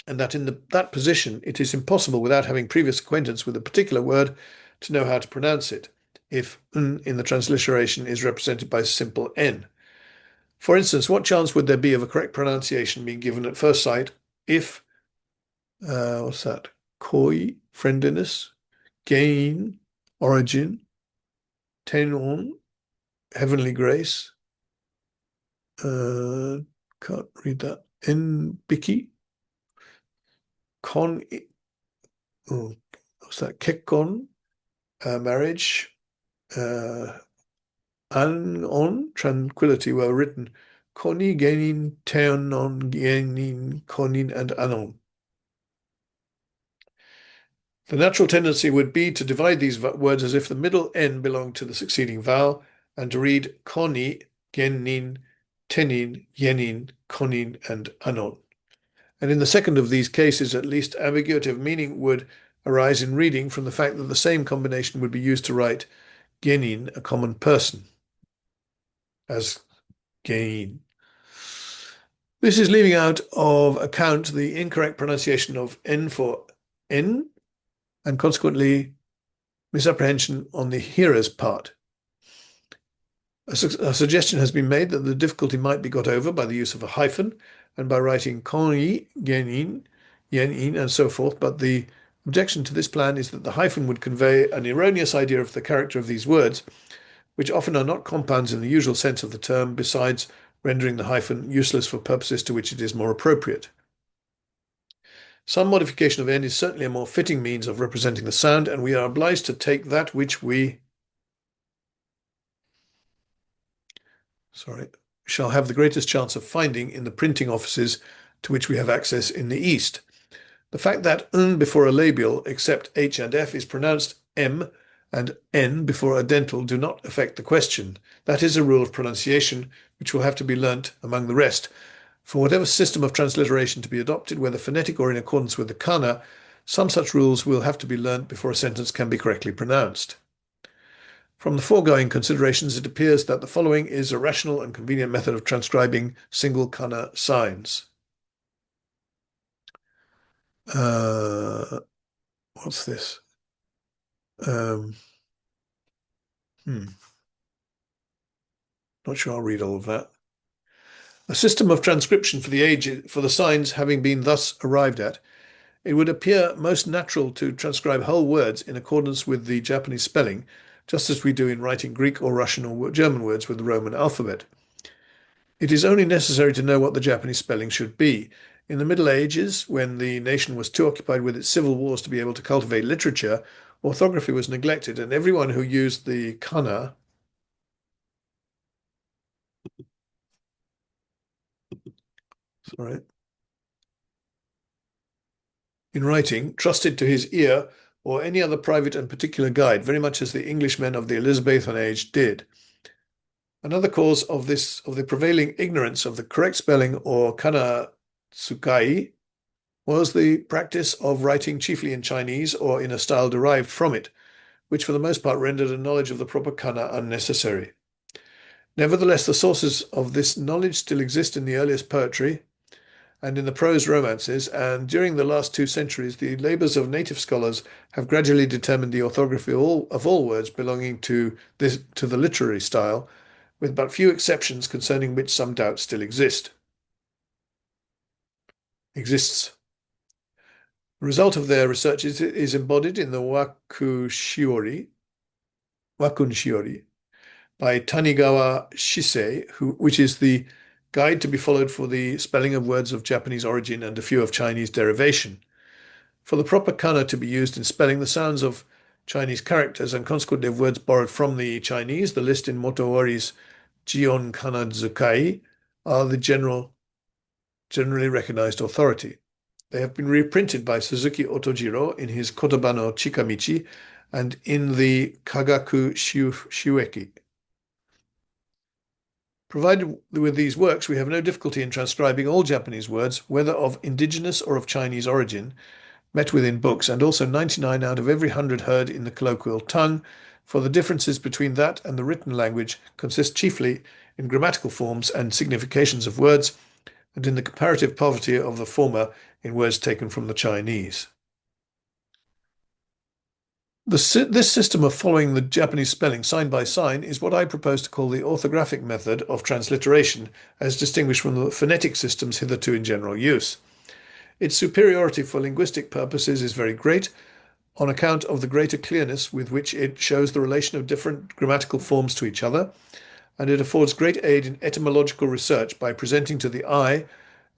[SPEAKER 1] and that in that position it is impossible, without having previous acquaintance with a particular word, to know how to pronounce it, if n in the transliteration is represented by simple n. For instance, what chance would there be of a correct pronunciation being given at first sight if, what's that? Koi, friendliness, gain, origin, tenon, heavenly grace. Can't read that. Enbiki, con, what's that? Kekkon, marriage. An-on, tranquility, were written Koni, Genin, Teonon, Genin, Konin, and Anon. The natural tendency would be to divide these words as if the middle N belonged to the succeeding vowel, and to read Koni, Genin, Tenin, Yenin, Konin, and Anon. And in the second of these cases, at least, ambiguity of meaning would arise in reading from the fact that the same combination would be used to write Genin, a common person, as gain. This is leaving out of account the incorrect pronunciation of N for N, and consequently misapprehension on the hearer's part. A suggestion has been made that the difficulty might be got over by the use of a hyphen and by writing Konyi, Genin, Yenin, and so forth, but the objection to this plan is that the hyphen would convey an erroneous idea of the character of these words, which often are not compounds in the usual sense of the term, besides rendering the hyphen useless for purposes to which it is more appropriate. Some modification of N is certainly a more fitting means of representing the sound, and we are obliged to take that which we shall have the greatest chance of finding in the printing offices to which we have access in the East. The fact that N before a labial, except H and F, is pronounced M, and N before a dental do not affect the question. That is a rule of pronunciation which will have to be learnt among the rest. For whatever system of transliteration to be adopted, whether phonetic or in accordance with the kana, some such rules will have to be learnt before a sentence can be correctly pronounced. From the foregoing considerations, it appears that the following is a rational and convenient method of transcribing single kana signs. What's this? Not sure I'll read all of that. A system of transcription for the signs having been thus arrived at, it would appear most natural to transcribe whole words in accordance with the Japanese spelling, just as we do in writing Greek or Russian or German words with the Roman alphabet. It is only necessary to know what the Japanese spelling should be. In the Middle Ages, when the nation was too occupied with its civil wars to be able to cultivate literature, orthography was neglected, and everyone who used the kana in writing trusted to his ear or any other private and particular guide, very much as the Englishmen of the Elizabethan age did. Another cause of the prevailing ignorance of the correct spelling or kana tsukai was the practice of writing chiefly in Chinese or in a style derived from it, which for the most part rendered a knowledge of the proper kana unnecessary. Nevertheless, the sources of this knowledge still exist in the earliest poetry and in the prose romances, and during the last 2 centuries, the labours of native scholars have gradually determined the orthography of all words belonging to the literary style, with but few exceptions concerning which some doubt still exists. The result of their research is embodied in the Wakunshiori by Tanigawa Shisei, which is the guide to be followed for the spelling of words of Japanese origin and a few of Chinese derivation. For the proper kana to be used in spelling the sounds of Chinese characters and consequently of words borrowed from the Chinese, the list in Motoori's Jion Kana Zukai are the generally recognized authority. They have been reprinted by Suzuki Otojiro in his Kotoba no Chikamichi and in the Kagaku Shueki. Provided with these works, we have no difficulty in transcribing all Japanese words, whether of indigenous or of Chinese origin, met with in books, and also 99 out of every 100 heard in the colloquial tongue, for the differences between that and the written language consist chiefly in grammatical forms and significations of words, and in the comparative poverty of the former in words taken from the Chinese. This system of following the Japanese spelling sign by sign is what I propose to call the orthographic method of transliteration, as distinguished from the phonetic systems hitherto in general use. Its superiority for linguistic purposes is very great, on account of the greater clearness with which it shows the relation of different grammatical forms to each other, and it affords great aid in etymological research by presenting to the eye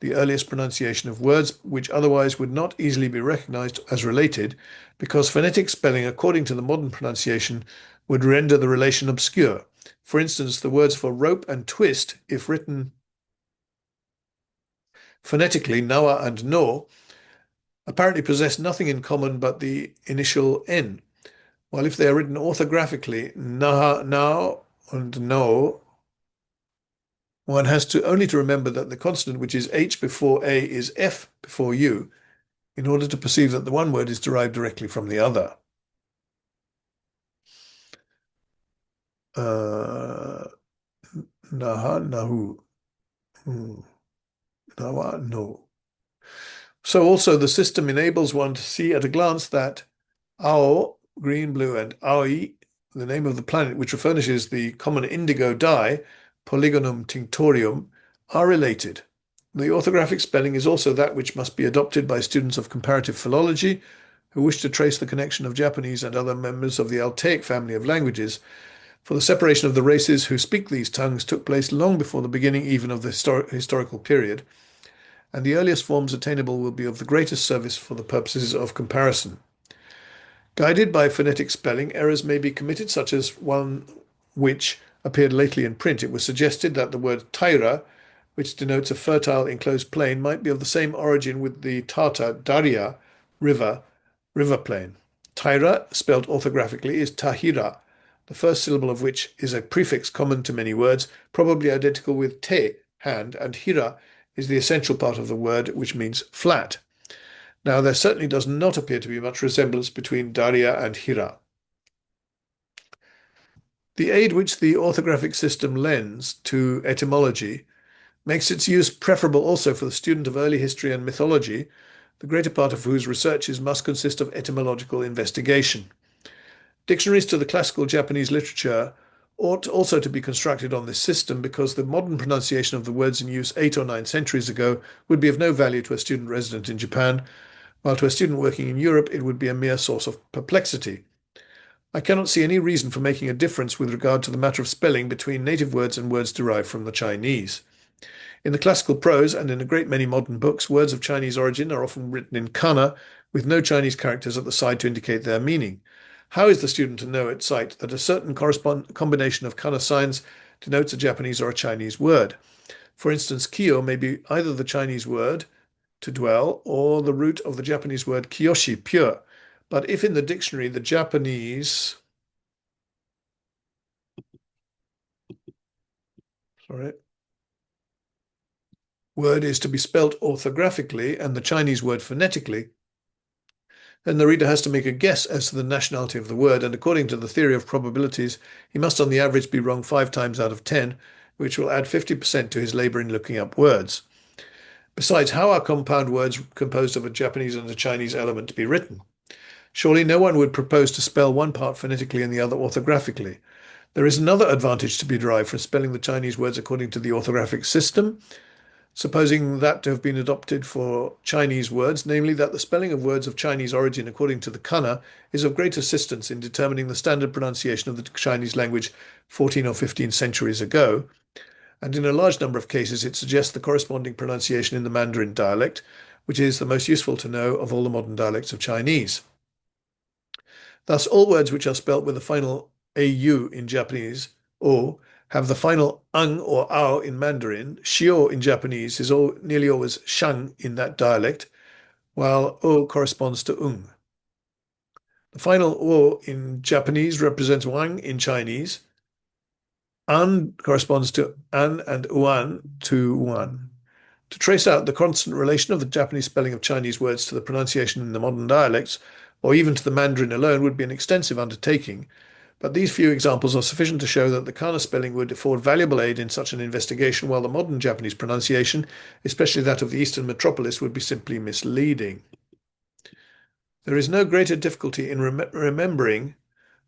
[SPEAKER 1] the earliest pronunciation of words which otherwise would not easily be recognized as related, because phonetic spelling according to the modern pronunciation would render the relation obscure. For instance, the words for rope and twist, if written phonetically, nawa and no, apparently possess nothing in common but the initial n, while if they are written orthographically, naha, now, and no, one has only to remember that the consonant which is H before A is F before U in order to perceive that the one word is derived directly from the other. Naha, nahu, nawa, no. So also the system enables one to see at a glance that Ao, green, blue, and Aoi, the name of the planet which furnishes the common indigo dye, Polygonum tinctorium, are related. The orthographic spelling is also that which must be adopted by students of comparative philology who wish to trace the connection of Japanese and other members of the Altaic family of languages, for the separation of the races who speak these tongues took place long before the beginning even of the historical period, and the earliest forms attainable will be of the greatest service for the purposes of comparison. Guided by phonetic spelling, errors may be committed, such as one which appeared lately in print. It was suggested that the word taira, which denotes a fertile enclosed plain, might be of the same origin with the Tata, Daria, river plain. Taira, spelled orthographically, is tahira, the first syllable of which is a prefix common to many words, probably identical with te, hand, and hira is the essential part of the word, which means flat. Now, there certainly does not appear to be much resemblance between Daria and Hira. The aid which the orthographic system lends to etymology makes its use preferable also for the student of early history and mythology, the greater part of whose researches must consist of etymological investigation. Dictionaries to the classical Japanese literature ought also to be constructed on this system, because the modern pronunciation of the words in use 8 or 9 centuries ago would be of no value to a student resident in Japan, while to a student working in Europe it would be a mere source of perplexity. I cannot see any reason for making a difference with regard to the matter of spelling between native words and words derived from the Chinese. In the classical prose and in a great many modern books, words of Chinese origin are often written in kana, with no Chinese characters at the side to indicate their meaning. How is the student to know at sight that a certain combination of kana signs denotes a Japanese or a Chinese word? For instance, kyo may be either the Chinese word to dwell or the root of the Japanese word kiyoshi, pure. But if in the dictionary the Japanese word is to be spelt orthographically and the Chinese word phonetically, then the reader has to make a guess as to the nationality of the word, and according to the theory of probabilities, he must on the average be wrong 5 times out of 10, which will add 50% to his labor in looking up words. Besides, how are compound words composed of a Japanese and a Chinese element to be written? Surely no one would propose to spell one part phonetically and the other orthographically. There is another advantage to be derived from spelling the Chinese words according to the orthographic system, supposing that to have been adopted for Chinese words, namely that the spelling of words of Chinese origin according to the kana is of great assistance in determining the standard pronunciation of the Chinese language 14 or 15 centuries ago, and in a large number of cases it suggests the corresponding pronunciation in the Mandarin dialect, which is the most useful to know of all the modern dialects of Chinese. Thus, all words which are spelt with the final AU in Japanese, o, have the final ang or ao in Mandarin. Shio in Japanese is nearly always shang in that dialect, while o corresponds to ung. The final o in Japanese represents wang in Chinese. An corresponds to an and uan to uan. To trace out the constant relation of the Japanese spelling of Chinese words to the pronunciation in the modern dialects, or even to the Mandarin alone, would be an extensive undertaking, but these few examples are sufficient to show that the kana spelling would afford valuable aid in such an investigation, while the modern Japanese pronunciation, especially that of the Eastern metropolis, would be simply misleading. There is no greater difficulty in remembering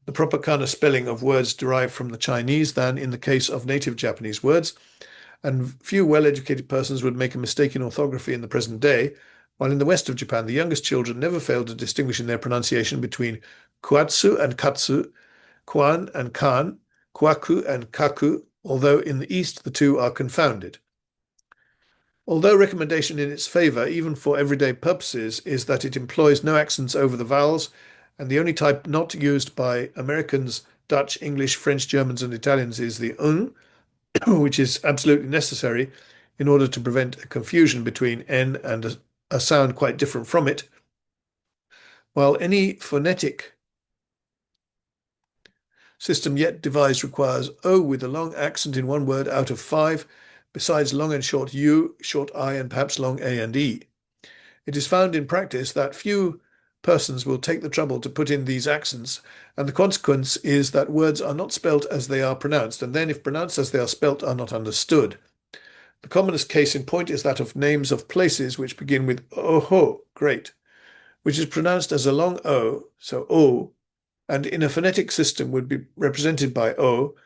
[SPEAKER 1] the proper kana spelling of words derived from the Chinese than in the case of native Japanese words, and few well-educated persons would make a mistake in orthography in the present day, while in the west of Japan the youngest children never fail to distinguish in their pronunciation between kuatsu and katsu, Kwan and Kan, Kwaku and Kaku, although in the East the two are confounded. Although recommendation in its favour, even for everyday purposes, is that it employs no accents over the vowels, and the only type not used by Americans, Dutch, English, French, Germans and Italians is the which is absolutely necessary in order to prevent a confusion between n and a sound quite different from it, while any phonetic system yet devised requires O with a long accent in one word out of 5, besides long and short U, short I, and perhaps long A and E. It is found in practice that few persons will take the trouble to put in these accents, and the consequence is that words are not spelt as they are pronounced, and then, if pronounced as they are spelt, are not understood. The commonest case in point is that of names of places which begin with Oho, great, which is pronounced as a long O, so O, and in a phonetic system would be represented by O,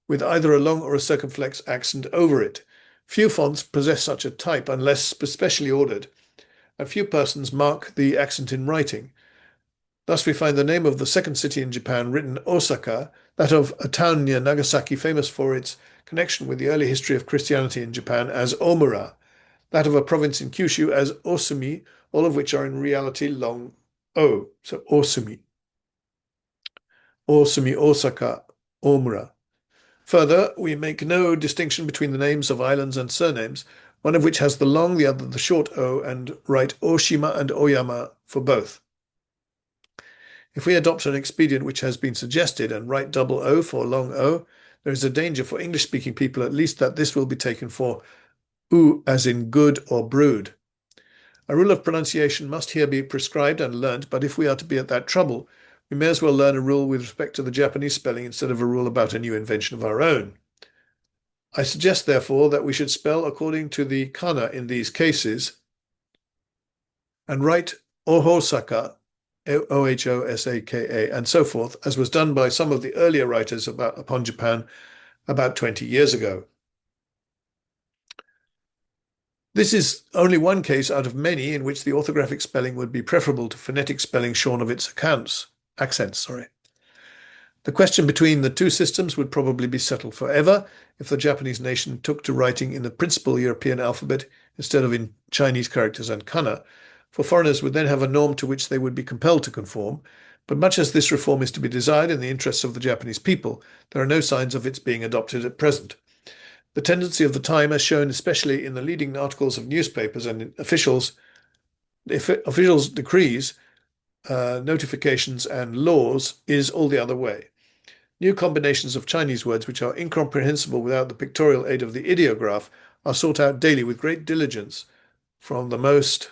[SPEAKER 1] with either a long or a circumflex accent over it. Few fonts possess such a type unless specially ordered, and few persons mark the accent in writing. Thus we find the name of the second city in Japan written Osaka, that of a town near Nagasaki famous for its connection with the early history of Christianity in Japan as Omura, that of a province in Kyushu as Osumi, all of which are in reality long O, so Osumi. Osumi, Osaka, Omura. Further, we make no distinction between the names of islands and surnames, one of which has the long, the other the short O, and write Oshima and Oyama for both. If we adopt an expedient which has been suggested and write double O for long O, there is a danger for English-speaking people at least that this will be taken for U as in good or brood. A rule of pronunciation must here be prescribed and learnt, but if we are to be at that trouble, we may as well learn a rule with respect to the Japanese spelling instead of a rule about a new invention of our own. I suggest, therefore, that we should spell according to the kana in these cases and write Ohosaka, Ohosaka, and so forth, as was done by some of the earlier writers upon Japan about 20 years ago. This is only one case out of many in which the orthographic spelling would be preferable to phonetic spelling shorn of its accents. The question between the two systems would probably be settled forever if the Japanese nation took to writing in the principal European alphabet instead of in Chinese characters and kana, for foreigners would then have a norm to which they would be compelled to conform, but much as this reform is to be desired in the interests of the Japanese people, there are no signs of its being adopted at present. The tendency of the time, as shown especially in the leading articles of newspapers and in officials' decrees, notifications and laws, is all the other way. New combinations of Chinese words which are incomprehensible without the pictorial aid of the ideograph are sought out daily with great diligence from the most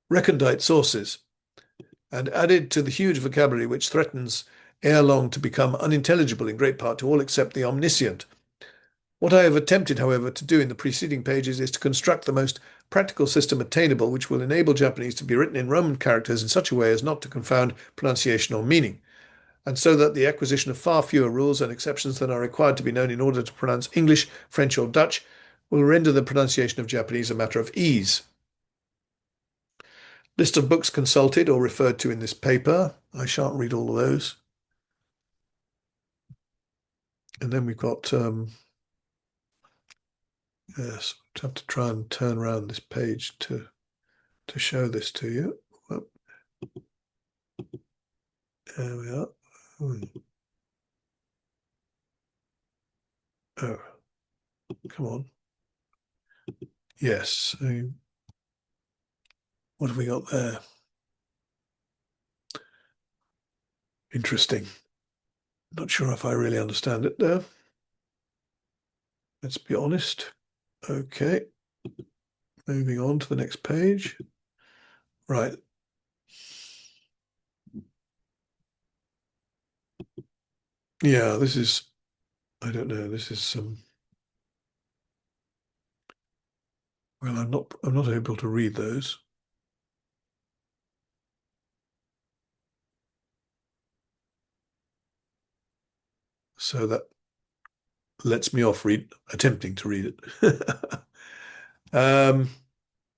[SPEAKER 1] recondite sources, and added to the huge vocabulary which threatens ere long to become unintelligible in great part to all except the omniscient. What I have attempted, however, to do in the preceding pages is to construct the most practical system attainable which will enable Japanese to be written in Roman characters in such a way as not to confound pronunciation or meaning, and so that the acquisition of far fewer rules and exceptions than are required to be known in order to pronounce English, French, or Dutch will render the pronunciation of Japanese a matter of ease. List of books consulted or referred to in this paper. I shan't read all of those. And then we've got, yes, I have to try and turn around this page to show this to you. Well, there we are. Oh, come on. Yes. What have we got there? Interesting. Not sure if I really understand it there. Let's be honest. Okay. Moving on to the next page. Right. Yeah, this is, I don't know, this is well, I'm not able to read those. So that lets me off attempting to read it.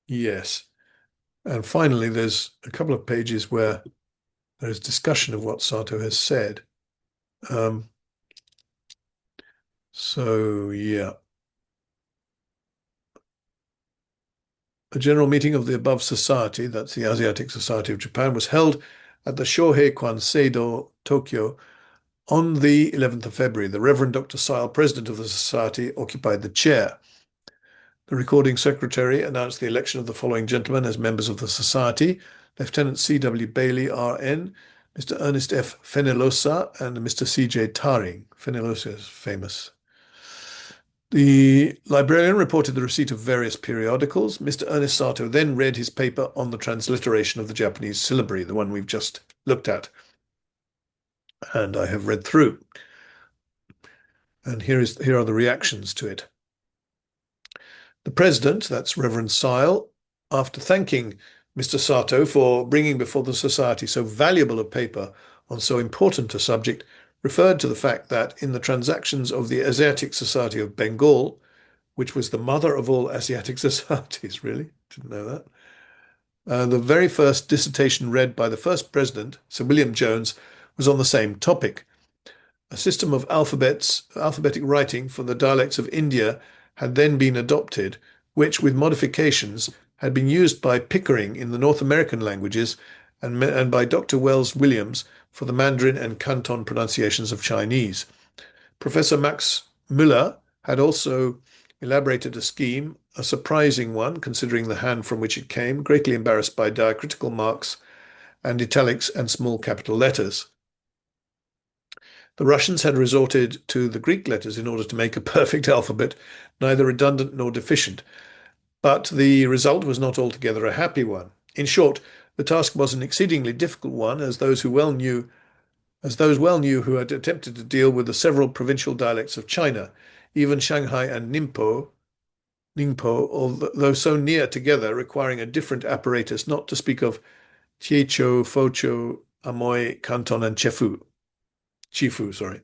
[SPEAKER 1] Yes. And finally, there's a couple of pages where there's discussion of what Satow has said. So, yeah. A general meeting of the above society, that's the Asiatic Society of Japan, was held at the Shohei Kwan Seido, Tokyo, on the 11th of February. The Reverend Dr. Sile, president of the society, occupied the chair. The recording secretary announced the election of the following gentlemen as members of the society: Lieutenant C.W. Bailey, R.N., Mr. Ernest F. Fenellosa, and Mr. C.J. Taring. Fenellosa is famous. The librarian reported the receipt of various periodicals. Mr. Ernest Satow then read his paper on the transliteration of the Japanese syllabary, the one we've just looked at, and I have read through. And here are the reactions to it. The president, that's Reverend Sile, after thanking Mr. Satow for bringing before the society so valuable a paper on so important a subject, referred to the fact that in the transactions of the Asiatic Society of Bengal, which was the mother of all Asiatic societies, really, didn't know that, the very first dissertation read by the first president, Sir William Jones, was on the same topic. A system of alphabetic writing for the dialects of India had then been adopted, which, with modifications, had been used by Pickering in the North American languages and by Dr. Wells Williams for the Mandarin and Canton pronunciations of Chinese. Professor Max Müller had also elaborated a scheme, a surprising one, considering the hand from which it came, greatly embarrassed by diacritical marks and italics and small capital letters. The Russians had resorted to the Greek letters in order to make a perfect alphabet, neither redundant nor deficient, but the result was not altogether a happy one. In short, the task was an exceedingly difficult one, as those well knew who had attempted to deal with the several provincial dialects of China, even Shanghai and Ningpo, although so near together, requiring a different apparatus, not to speak of Chicho, Focho, Amoy, Canton, and Chifu, sorry.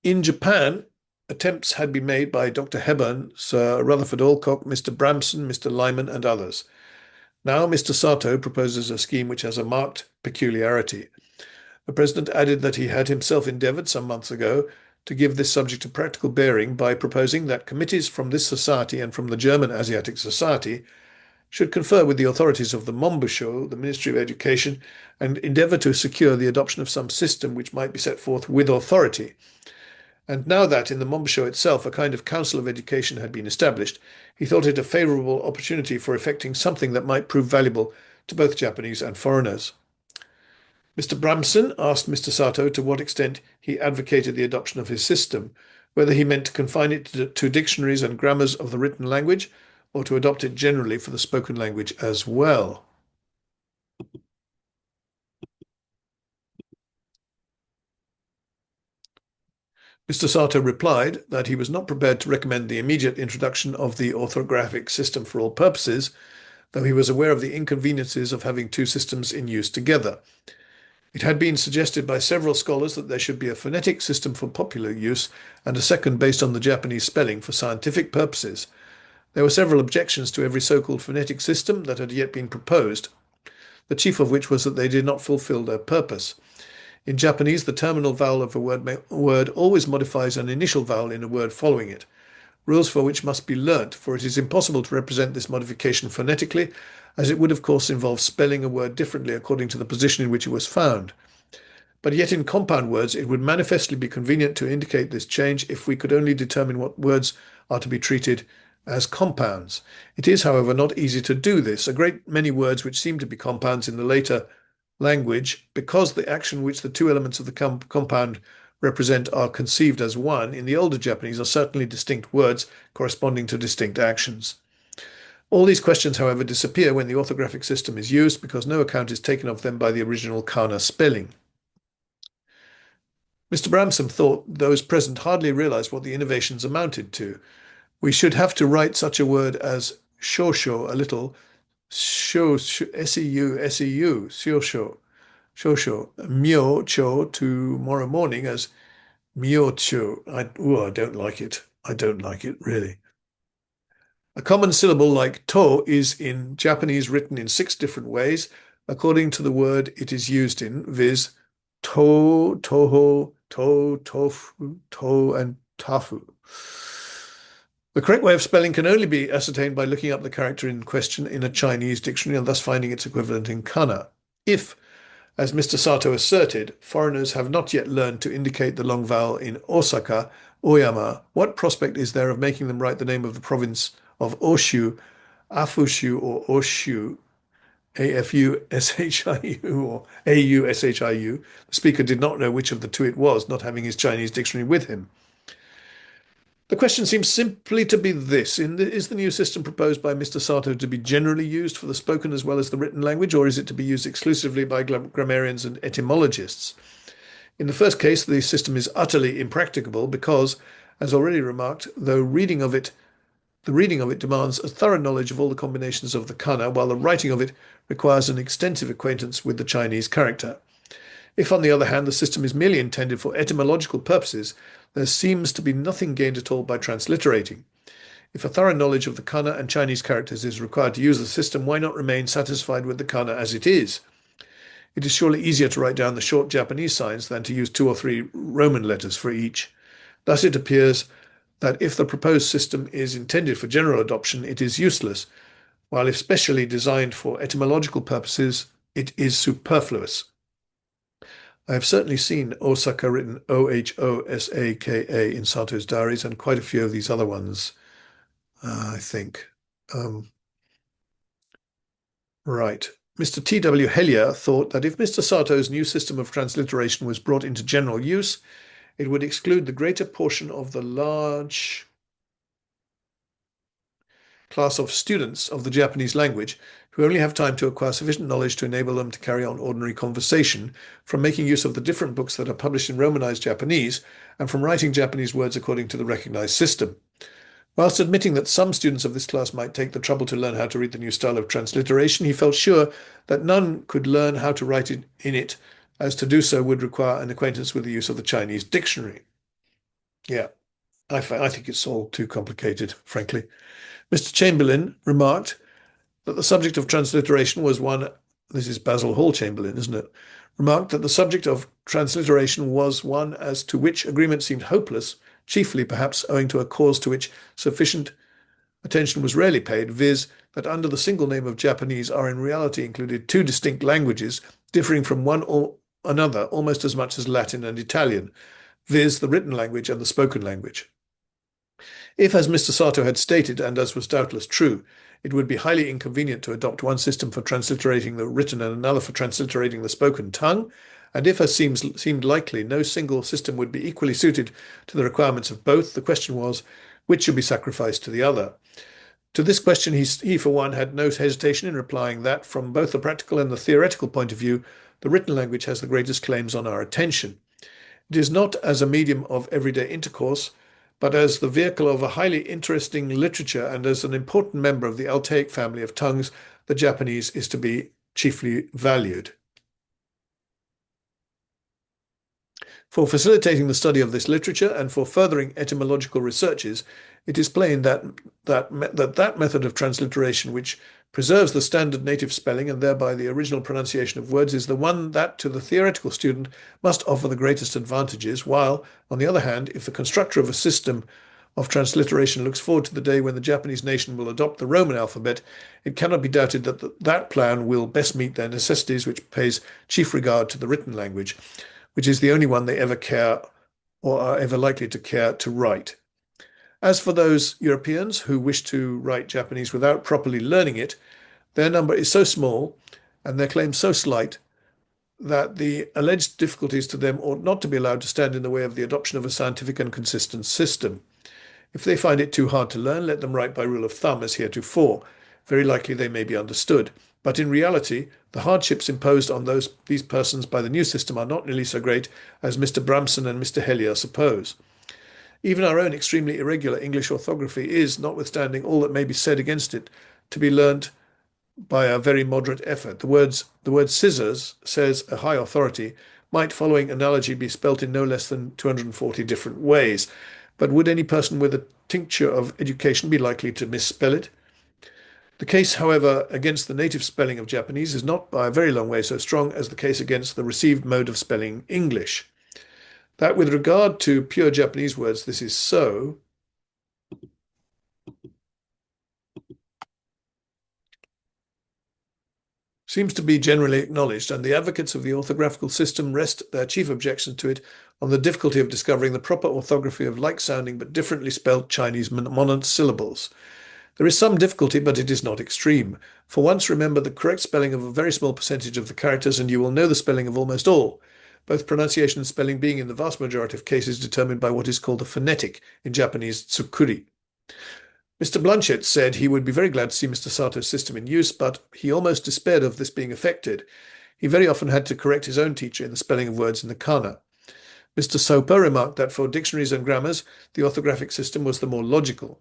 [SPEAKER 1] In Japan, attempts had been made by Dr. Hebburn, Sir Rutherford Alcock, Mr. Bramson, Mr. Lyman, and others. Now Mr. Satow proposes a scheme which has a marked peculiarity. The President added that he had himself endeavoured some months ago to give this subject a practical bearing by proposing that committees from this society and from the German Asiatic Society should confer with the authorities of the Mombusho, the Ministry of Education, and endeavour to secure the adoption of some system which might be set forth with authority. And now that in the Mombusho itself a kind of Council of Education had been established, he thought it a favourable opportunity for effecting something that might prove valuable to both Japanese and foreigners. Mr. Bramson asked Mr. Satow to what extent he advocated the adoption of his system, whether he meant to confine it to dictionaries and grammars of the written language, or to adopt it generally for the spoken language as well. Mr. Satow replied that he was not prepared to recommend the immediate introduction of the orthographic system for all purposes, though he was aware of the inconveniences of having two systems in use together. It had been suggested by several scholars that there should be a phonetic system for popular use and a second based on the Japanese spelling for scientific purposes. There were several objections to every so-called phonetic system that had yet been proposed, the chief of which was that they did not fulfill their purpose. In Japanese, the terminal vowel of a word always modifies an initial vowel in a word following it, rules for which must be learnt, for it is impossible to represent this modification phonetically, as it would of course involve spelling a word differently according to the position in which it was found. But yet in compound words it would manifestly be convenient to indicate this change if we could only determine what words are to be treated as compounds. It is, however, not easy to do this. A great many words which seem to be compounds in the later language, because the action which the two elements of the compound represent are conceived as one, in the older Japanese are certainly distinct words corresponding to distinct actions. All these questions, however, disappear when the orthographic system is used because no account is taken of them by the original kana spelling. Mr. Bramson thought those present hardly realized what the innovations amounted to. We should have to write such a word as shosho a little, S-E-U, shosho, myo-cho tomorrow morning as myo-cho. I don't like it. I don't like it, really. A common syllable like to is in Japanese written in 6 different ways according to the word it is used in, viz. To, toho, to, tofu, to, and tafu. The correct way of spelling can only be ascertained by looking up the character in question in a Chinese dictionary and thus finding its equivalent in kana. If, as Mr. Satow asserted, foreigners have not yet learned to indicate the long vowel in Osaka, Oyama, what prospect is there of making them write the name of the province of Oshu, Afushu, or Oshu, A-F-U-S-H-I-U, or A-U-S-H-I-U? The speaker did not know which of the two it was, not having his Chinese dictionary with him. The question seems simply to be this. Is the new system proposed by Mr. Satow to be generally used for the spoken as well as the written language, or is it to be used exclusively by grammarians and etymologists? In the first case, the system is utterly impracticable because, as already remarked, the reading of it demands a thorough knowledge of all the combinations of the kana, while the writing of it requires an extensive acquaintance with the Chinese character. If, on the other hand, the system is merely intended for etymological purposes, there seems to be nothing gained at all by transliterating. If a thorough knowledge of the kana and Chinese characters is required to use the system, why not remain satisfied with the kana as it is? It is surely easier to write down the short Japanese signs than to use 2 or 3 Roman letters for each. Thus it appears that if the proposed system is intended for general adoption, it is useless, while if specially designed for etymological purposes, it is superfluous. I have certainly seen Osaka written O-H-O-S-A-K-A in Satow's diaries and quite a few of these other ones, I think. Right. Mr. T.W. Hellier thought that if Mr. Satow's new system of transliteration was brought into general use, it would exclude the greater portion of the large class of students of the Japanese language who only have time to acquire sufficient knowledge to enable them to carry on ordinary conversation, from making use of the different books that are published in Romanized Japanese, and from writing Japanese words according to the recognized system. Whilst admitting that some students of this class might take the trouble to learn how to read the new style of transliteration, he felt sure that none could learn how to write in it, as to do so would require an acquaintance with the use of the Chinese dictionary. Yeah, I think it's all too complicated, frankly. Mr. Chamberlain remarked that the subject of transliteration was one, this is Basil Hall Chamberlain, isn't it? Remarked that the subject of transliteration was one as to which agreement seemed hopeless, chiefly perhaps owing to a cause to which sufficient attention was rarely paid, viz. That under the single name of Japanese are in reality included 2 distinct languages, differing from one or another almost as much as Latin and Italian, viz. The written language and the spoken language. If, as Mr. Satow had stated, and as was doubtless true, it would be highly inconvenient to adopt one system for transliterating the written and another for transliterating the spoken tongue, and if, as seemed likely, no single system would be equally suited to the requirements of both, the question was, which should be sacrificed to the other? To this question he for one had no hesitation in replying that, from both the practical and the theoretical point of view, the written language has the greatest claims on our attention. It is not as a medium of everyday intercourse, but as the vehicle of a highly interesting literature and as an important member of the Altaic family of tongues, the Japanese is to be chiefly valued. For facilitating the study of this literature and for furthering etymological researches, it is plain that method of transliteration which preserves the standard native spelling and thereby the original pronunciation of words is the one that to the theoretical student must offer the greatest advantages, while, on the other hand, if the constructor of a system of transliteration looks forward to the day when the Japanese nation will adopt the Roman alphabet, it cannot be doubted that that plan will best meet their necessities, which pays chief regard to the written language, which is the only one they ever care or are ever likely to care to write. As for those Europeans who wish to write Japanese without properly learning it, their number is so small and their claims so slight that the alleged difficulties to them ought not to be allowed to stand in the way of the adoption of a scientific and consistent system. If they find it too hard to learn, let them write by rule of thumb as heretofore. Very likely they may be understood. But in reality, the hardships imposed on these persons by the new system are not nearly so great as Mr. Bramson and Mr. Hellier suppose. Even our own extremely irregular English orthography is, notwithstanding all that may be said against it, to be learnt by a very moderate effort. The word scissors, says a high authority, might, following analogy, be spelt in no less than 240 different ways. But would any person with a tincture of education be likely to misspell it? The case, however, against the native spelling of Japanese is not by a very long way so strong as the case against the received mode of spelling English. That with regard to pure Japanese words, this is so, seems to be generally acknowledged, and the advocates of the orthographical system rest their chief objections to it on the difficulty of discovering the proper orthography of like-sounding but differently spelled Chinese mononth syllables. There is some difficulty, but it is not extreme. For once, remember the correct spelling of a very small percentage of the characters, and you will know the spelling of almost all, both pronunciation and spelling being in the vast majority of cases determined by what is called a phonetic, in Japanese tsukuri. Mr. Blanchett said he would be very glad to see Mr. Satow's system in use, but he almost despaired of this being effected. He very often had to correct his own teacher in the spelling of words in the kana. Mr. Soper remarked that for dictionaries and grammars, the orthographic system was the more logical.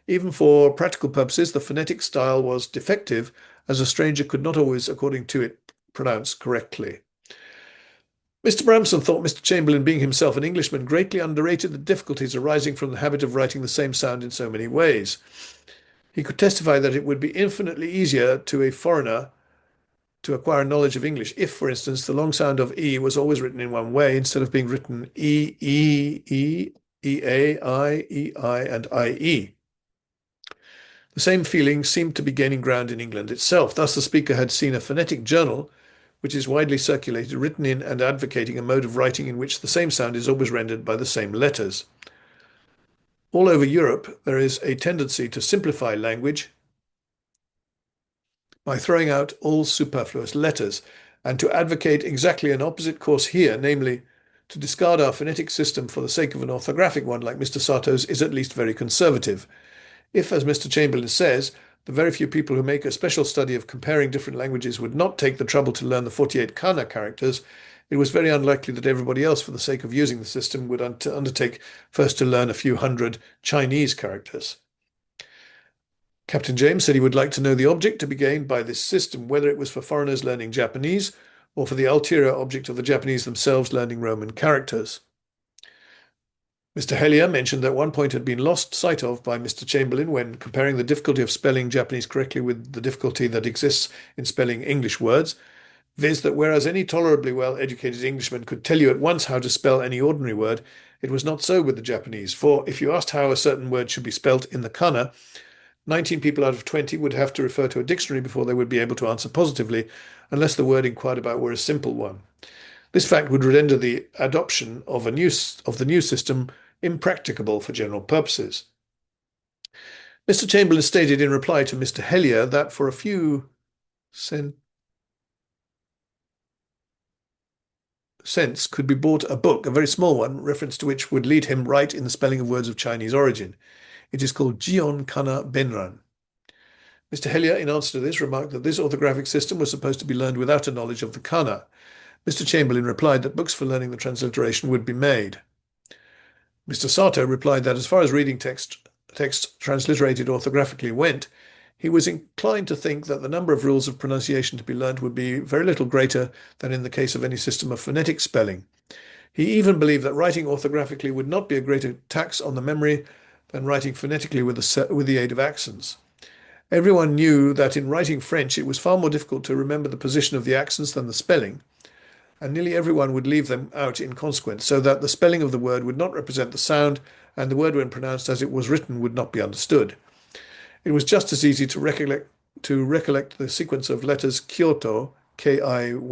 [SPEAKER 1] Even for practical purposes, the phonetic style was defective, as a stranger could not always, according to it, pronounce correctly. Mr. Bramson thought Mr. Chamberlain, being himself an Englishman, greatly underrated the difficulties arising from the habit of writing the same sound in so many ways. He could testify that it would be infinitely easier to a foreigner to acquire knowledge of English if, for instance, the long sound of E was always written in one way instead of being written E, E, E, E, I, and I-E. The same feeling seemed to be gaining ground in England itself. Thus, the speaker had seen a phonetic journal, which is widely circulated, written in and advocating a mode of writing in which the same sound is always rendered by the same letters. All over Europe, there is a tendency to simplify language by throwing out all superfluous letters, and to advocate exactly an opposite course here, namely, to discard our phonetic system for the sake of an orthographic one like Mr. Satow's, is at least very conservative. If, as Mr. Chamberlain says, the very few people who make a special study of comparing different languages would not take the trouble to learn the 48 kana characters, it was very unlikely that everybody else, for the sake of using the system, would undertake first to learn a few hundred Chinese characters. Captain James said he would like to know the object to be gained by this system, whether it was for foreigners learning Japanese or for the ulterior object of the Japanese themselves learning Roman characters. Mr. Hellier mentioned that one point had been lost sight of by Mr. Chamberlain when comparing the difficulty of spelling Japanese correctly with the difficulty that exists in spelling English words, viz. That whereas any tolerably well-educated Englishman could tell you at once how to spell any ordinary word, it was not so with the Japanese, for if you asked how a certain word should be spelt in the kana, 19 people out of 20 would have to refer to a dictionary before they would be able to answer positively, unless the word inquired about were a simple one. This fact would render the adoption of the new system impracticable for general purposes. Mr. Chamberlain stated in reply to Mr. Hellier that for a few cents could be bought a book, a very small one, reference to which would lead him right in the spelling of words of Chinese origin. It is called Jion Kana Benran. Mr. Hellier, in answer to this, remarked that this orthographic system was supposed to be learned without a knowledge of the kana. Mr. Chamberlain replied that books for learning the transliteration would be made. Mr. Satow replied that as far as reading text transliterated orthographically went, he was inclined to think that the number of rules of pronunciation to be learnt would be very little greater than in the case of any system of phonetic spelling. He even believed that writing orthographically would not be a greater tax on the memory than writing phonetically with the aid of accents. Everyone knew that in writing French it was far more difficult to remember the position of the accents than the spelling, and nearly everyone would leave them out in consequence, so that the spelling of the word would not represent the sound, and the word when pronounced as it was written would not be understood. It was just as easy to recollect the sequence of letters Kyoto, Kiyauto,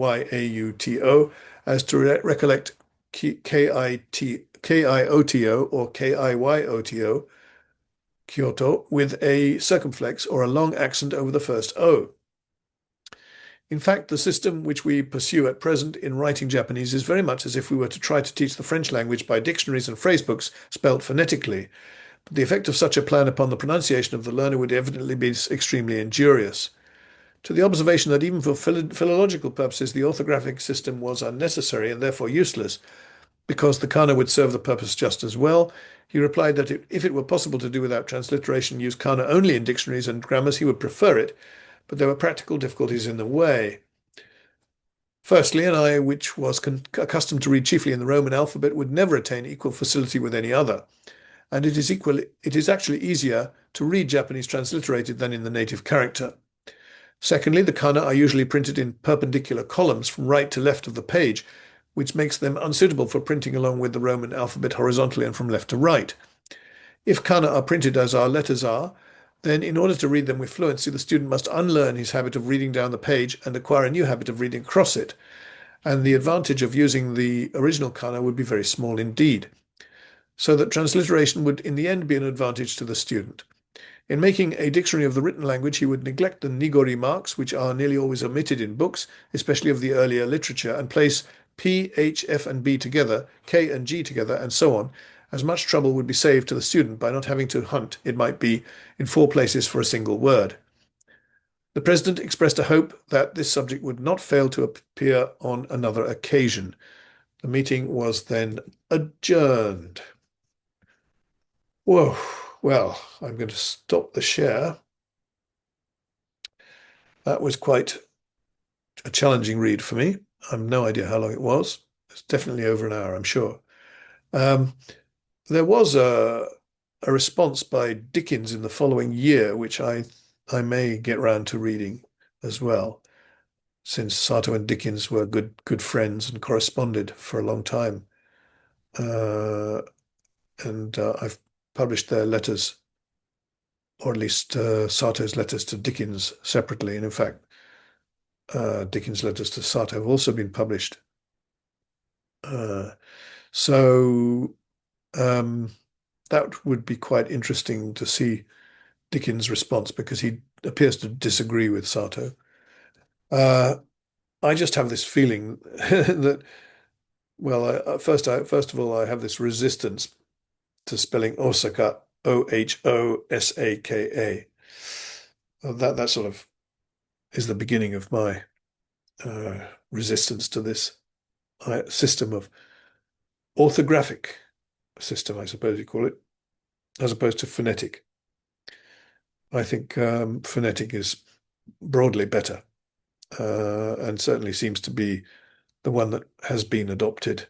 [SPEAKER 1] as to recollect Kioto or Kiyoto, Kyoto, with a circumflex or a long accent over the first O. In fact, the system which we pursue at present in writing Japanese is very much as if we were to try to teach the French language by dictionaries and phrasebooks spelt phonetically. But the effect of such a plan upon the pronunciation of the learner would evidently be extremely injurious. To the observation that even for philological purposes the orthographic system was unnecessary and therefore useless, because the kana would serve the purpose just as well, he replied that if it were possible to do without transliteration, use kana only in dictionaries and grammars, he would prefer it, but there were practical difficulties in the way. Firstly, an eye which was accustomed to read chiefly in the Roman alphabet would never attain equal facility with any other, and it is actually easier to read Japanese transliterated than in the native character. Secondly, the kana are usually printed in perpendicular columns from right to left of the page, which makes them unsuitable for printing along with the Roman alphabet horizontally and from left to right. If kana are printed as our letters are, then in order to read them with fluency, the student must unlearn his habit of reading down the page and acquire a new habit of reading across it, and the advantage of using the original kana would be very small indeed, so that transliteration would in the end be an advantage to the student. In making a dictionary of the written language, he would neglect the nigori marks, which are nearly always omitted in books, especially of the earlier literature, and place P, H, F, and B together, K and G together, and so on, as much trouble would be saved to the student by not having to hunt, it might be, in 4 places for a single word. The President expressed a hope that this subject would not fail to appear on another occasion. The meeting was then adjourned. Whoa. Well, I'm going to stop the share. That was quite a challenging read for me. I've no idea how long it was. It's definitely over an hour, I'm sure. There was a response by Dickens in the following year, which I may get round to reading as well, since Satow and Dickens were good friends and corresponded for a long time. I've published their letters, or at least Satow's letters to Dickens separately. And in fact, Dickens' letters to Satow have also been published. So that would be quite interesting to see Dickens' response, because he appears to disagree with Satow. I just have this feeling that, well, first of all, I have this resistance to spelling Osaka, Ohosaka. That sort of is the beginning of my resistance to this system of orthographic system, I suppose you call it, as opposed to phonetic. I think phonetic is broadly better, and certainly seems to be the one that has been adopted.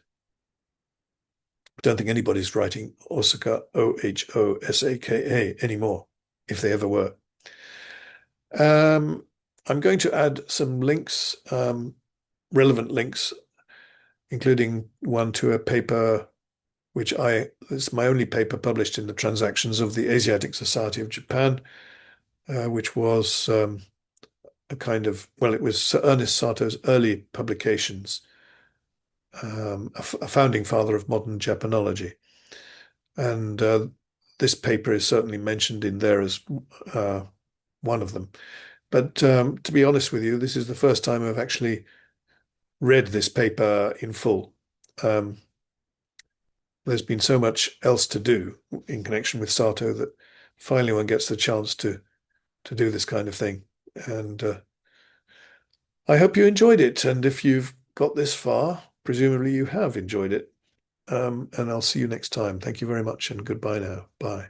[SPEAKER 1] I don't think anybody's writing Osaka, Ohosaka anymore, if they ever were. I'm going to add some links, relevant links, including one to a paper it's my only paper published in the Transactions of the Asiatic Society of Japan, which was a kind of, well, it was Sir Ernest Satow's early publications, a founding father of modern Japanology. And this paper is certainly mentioned in there as one of them. But to be honest with you, this is the first time I've actually read this paper in full. There's been so much else to do in connection with Satow that finally one gets the chance to do this kind of thing. And I hope you enjoyed it. And if you've got this far, presumably you have enjoyed it. And I'll see you next time. Thank you very much and goodbye now. Bye.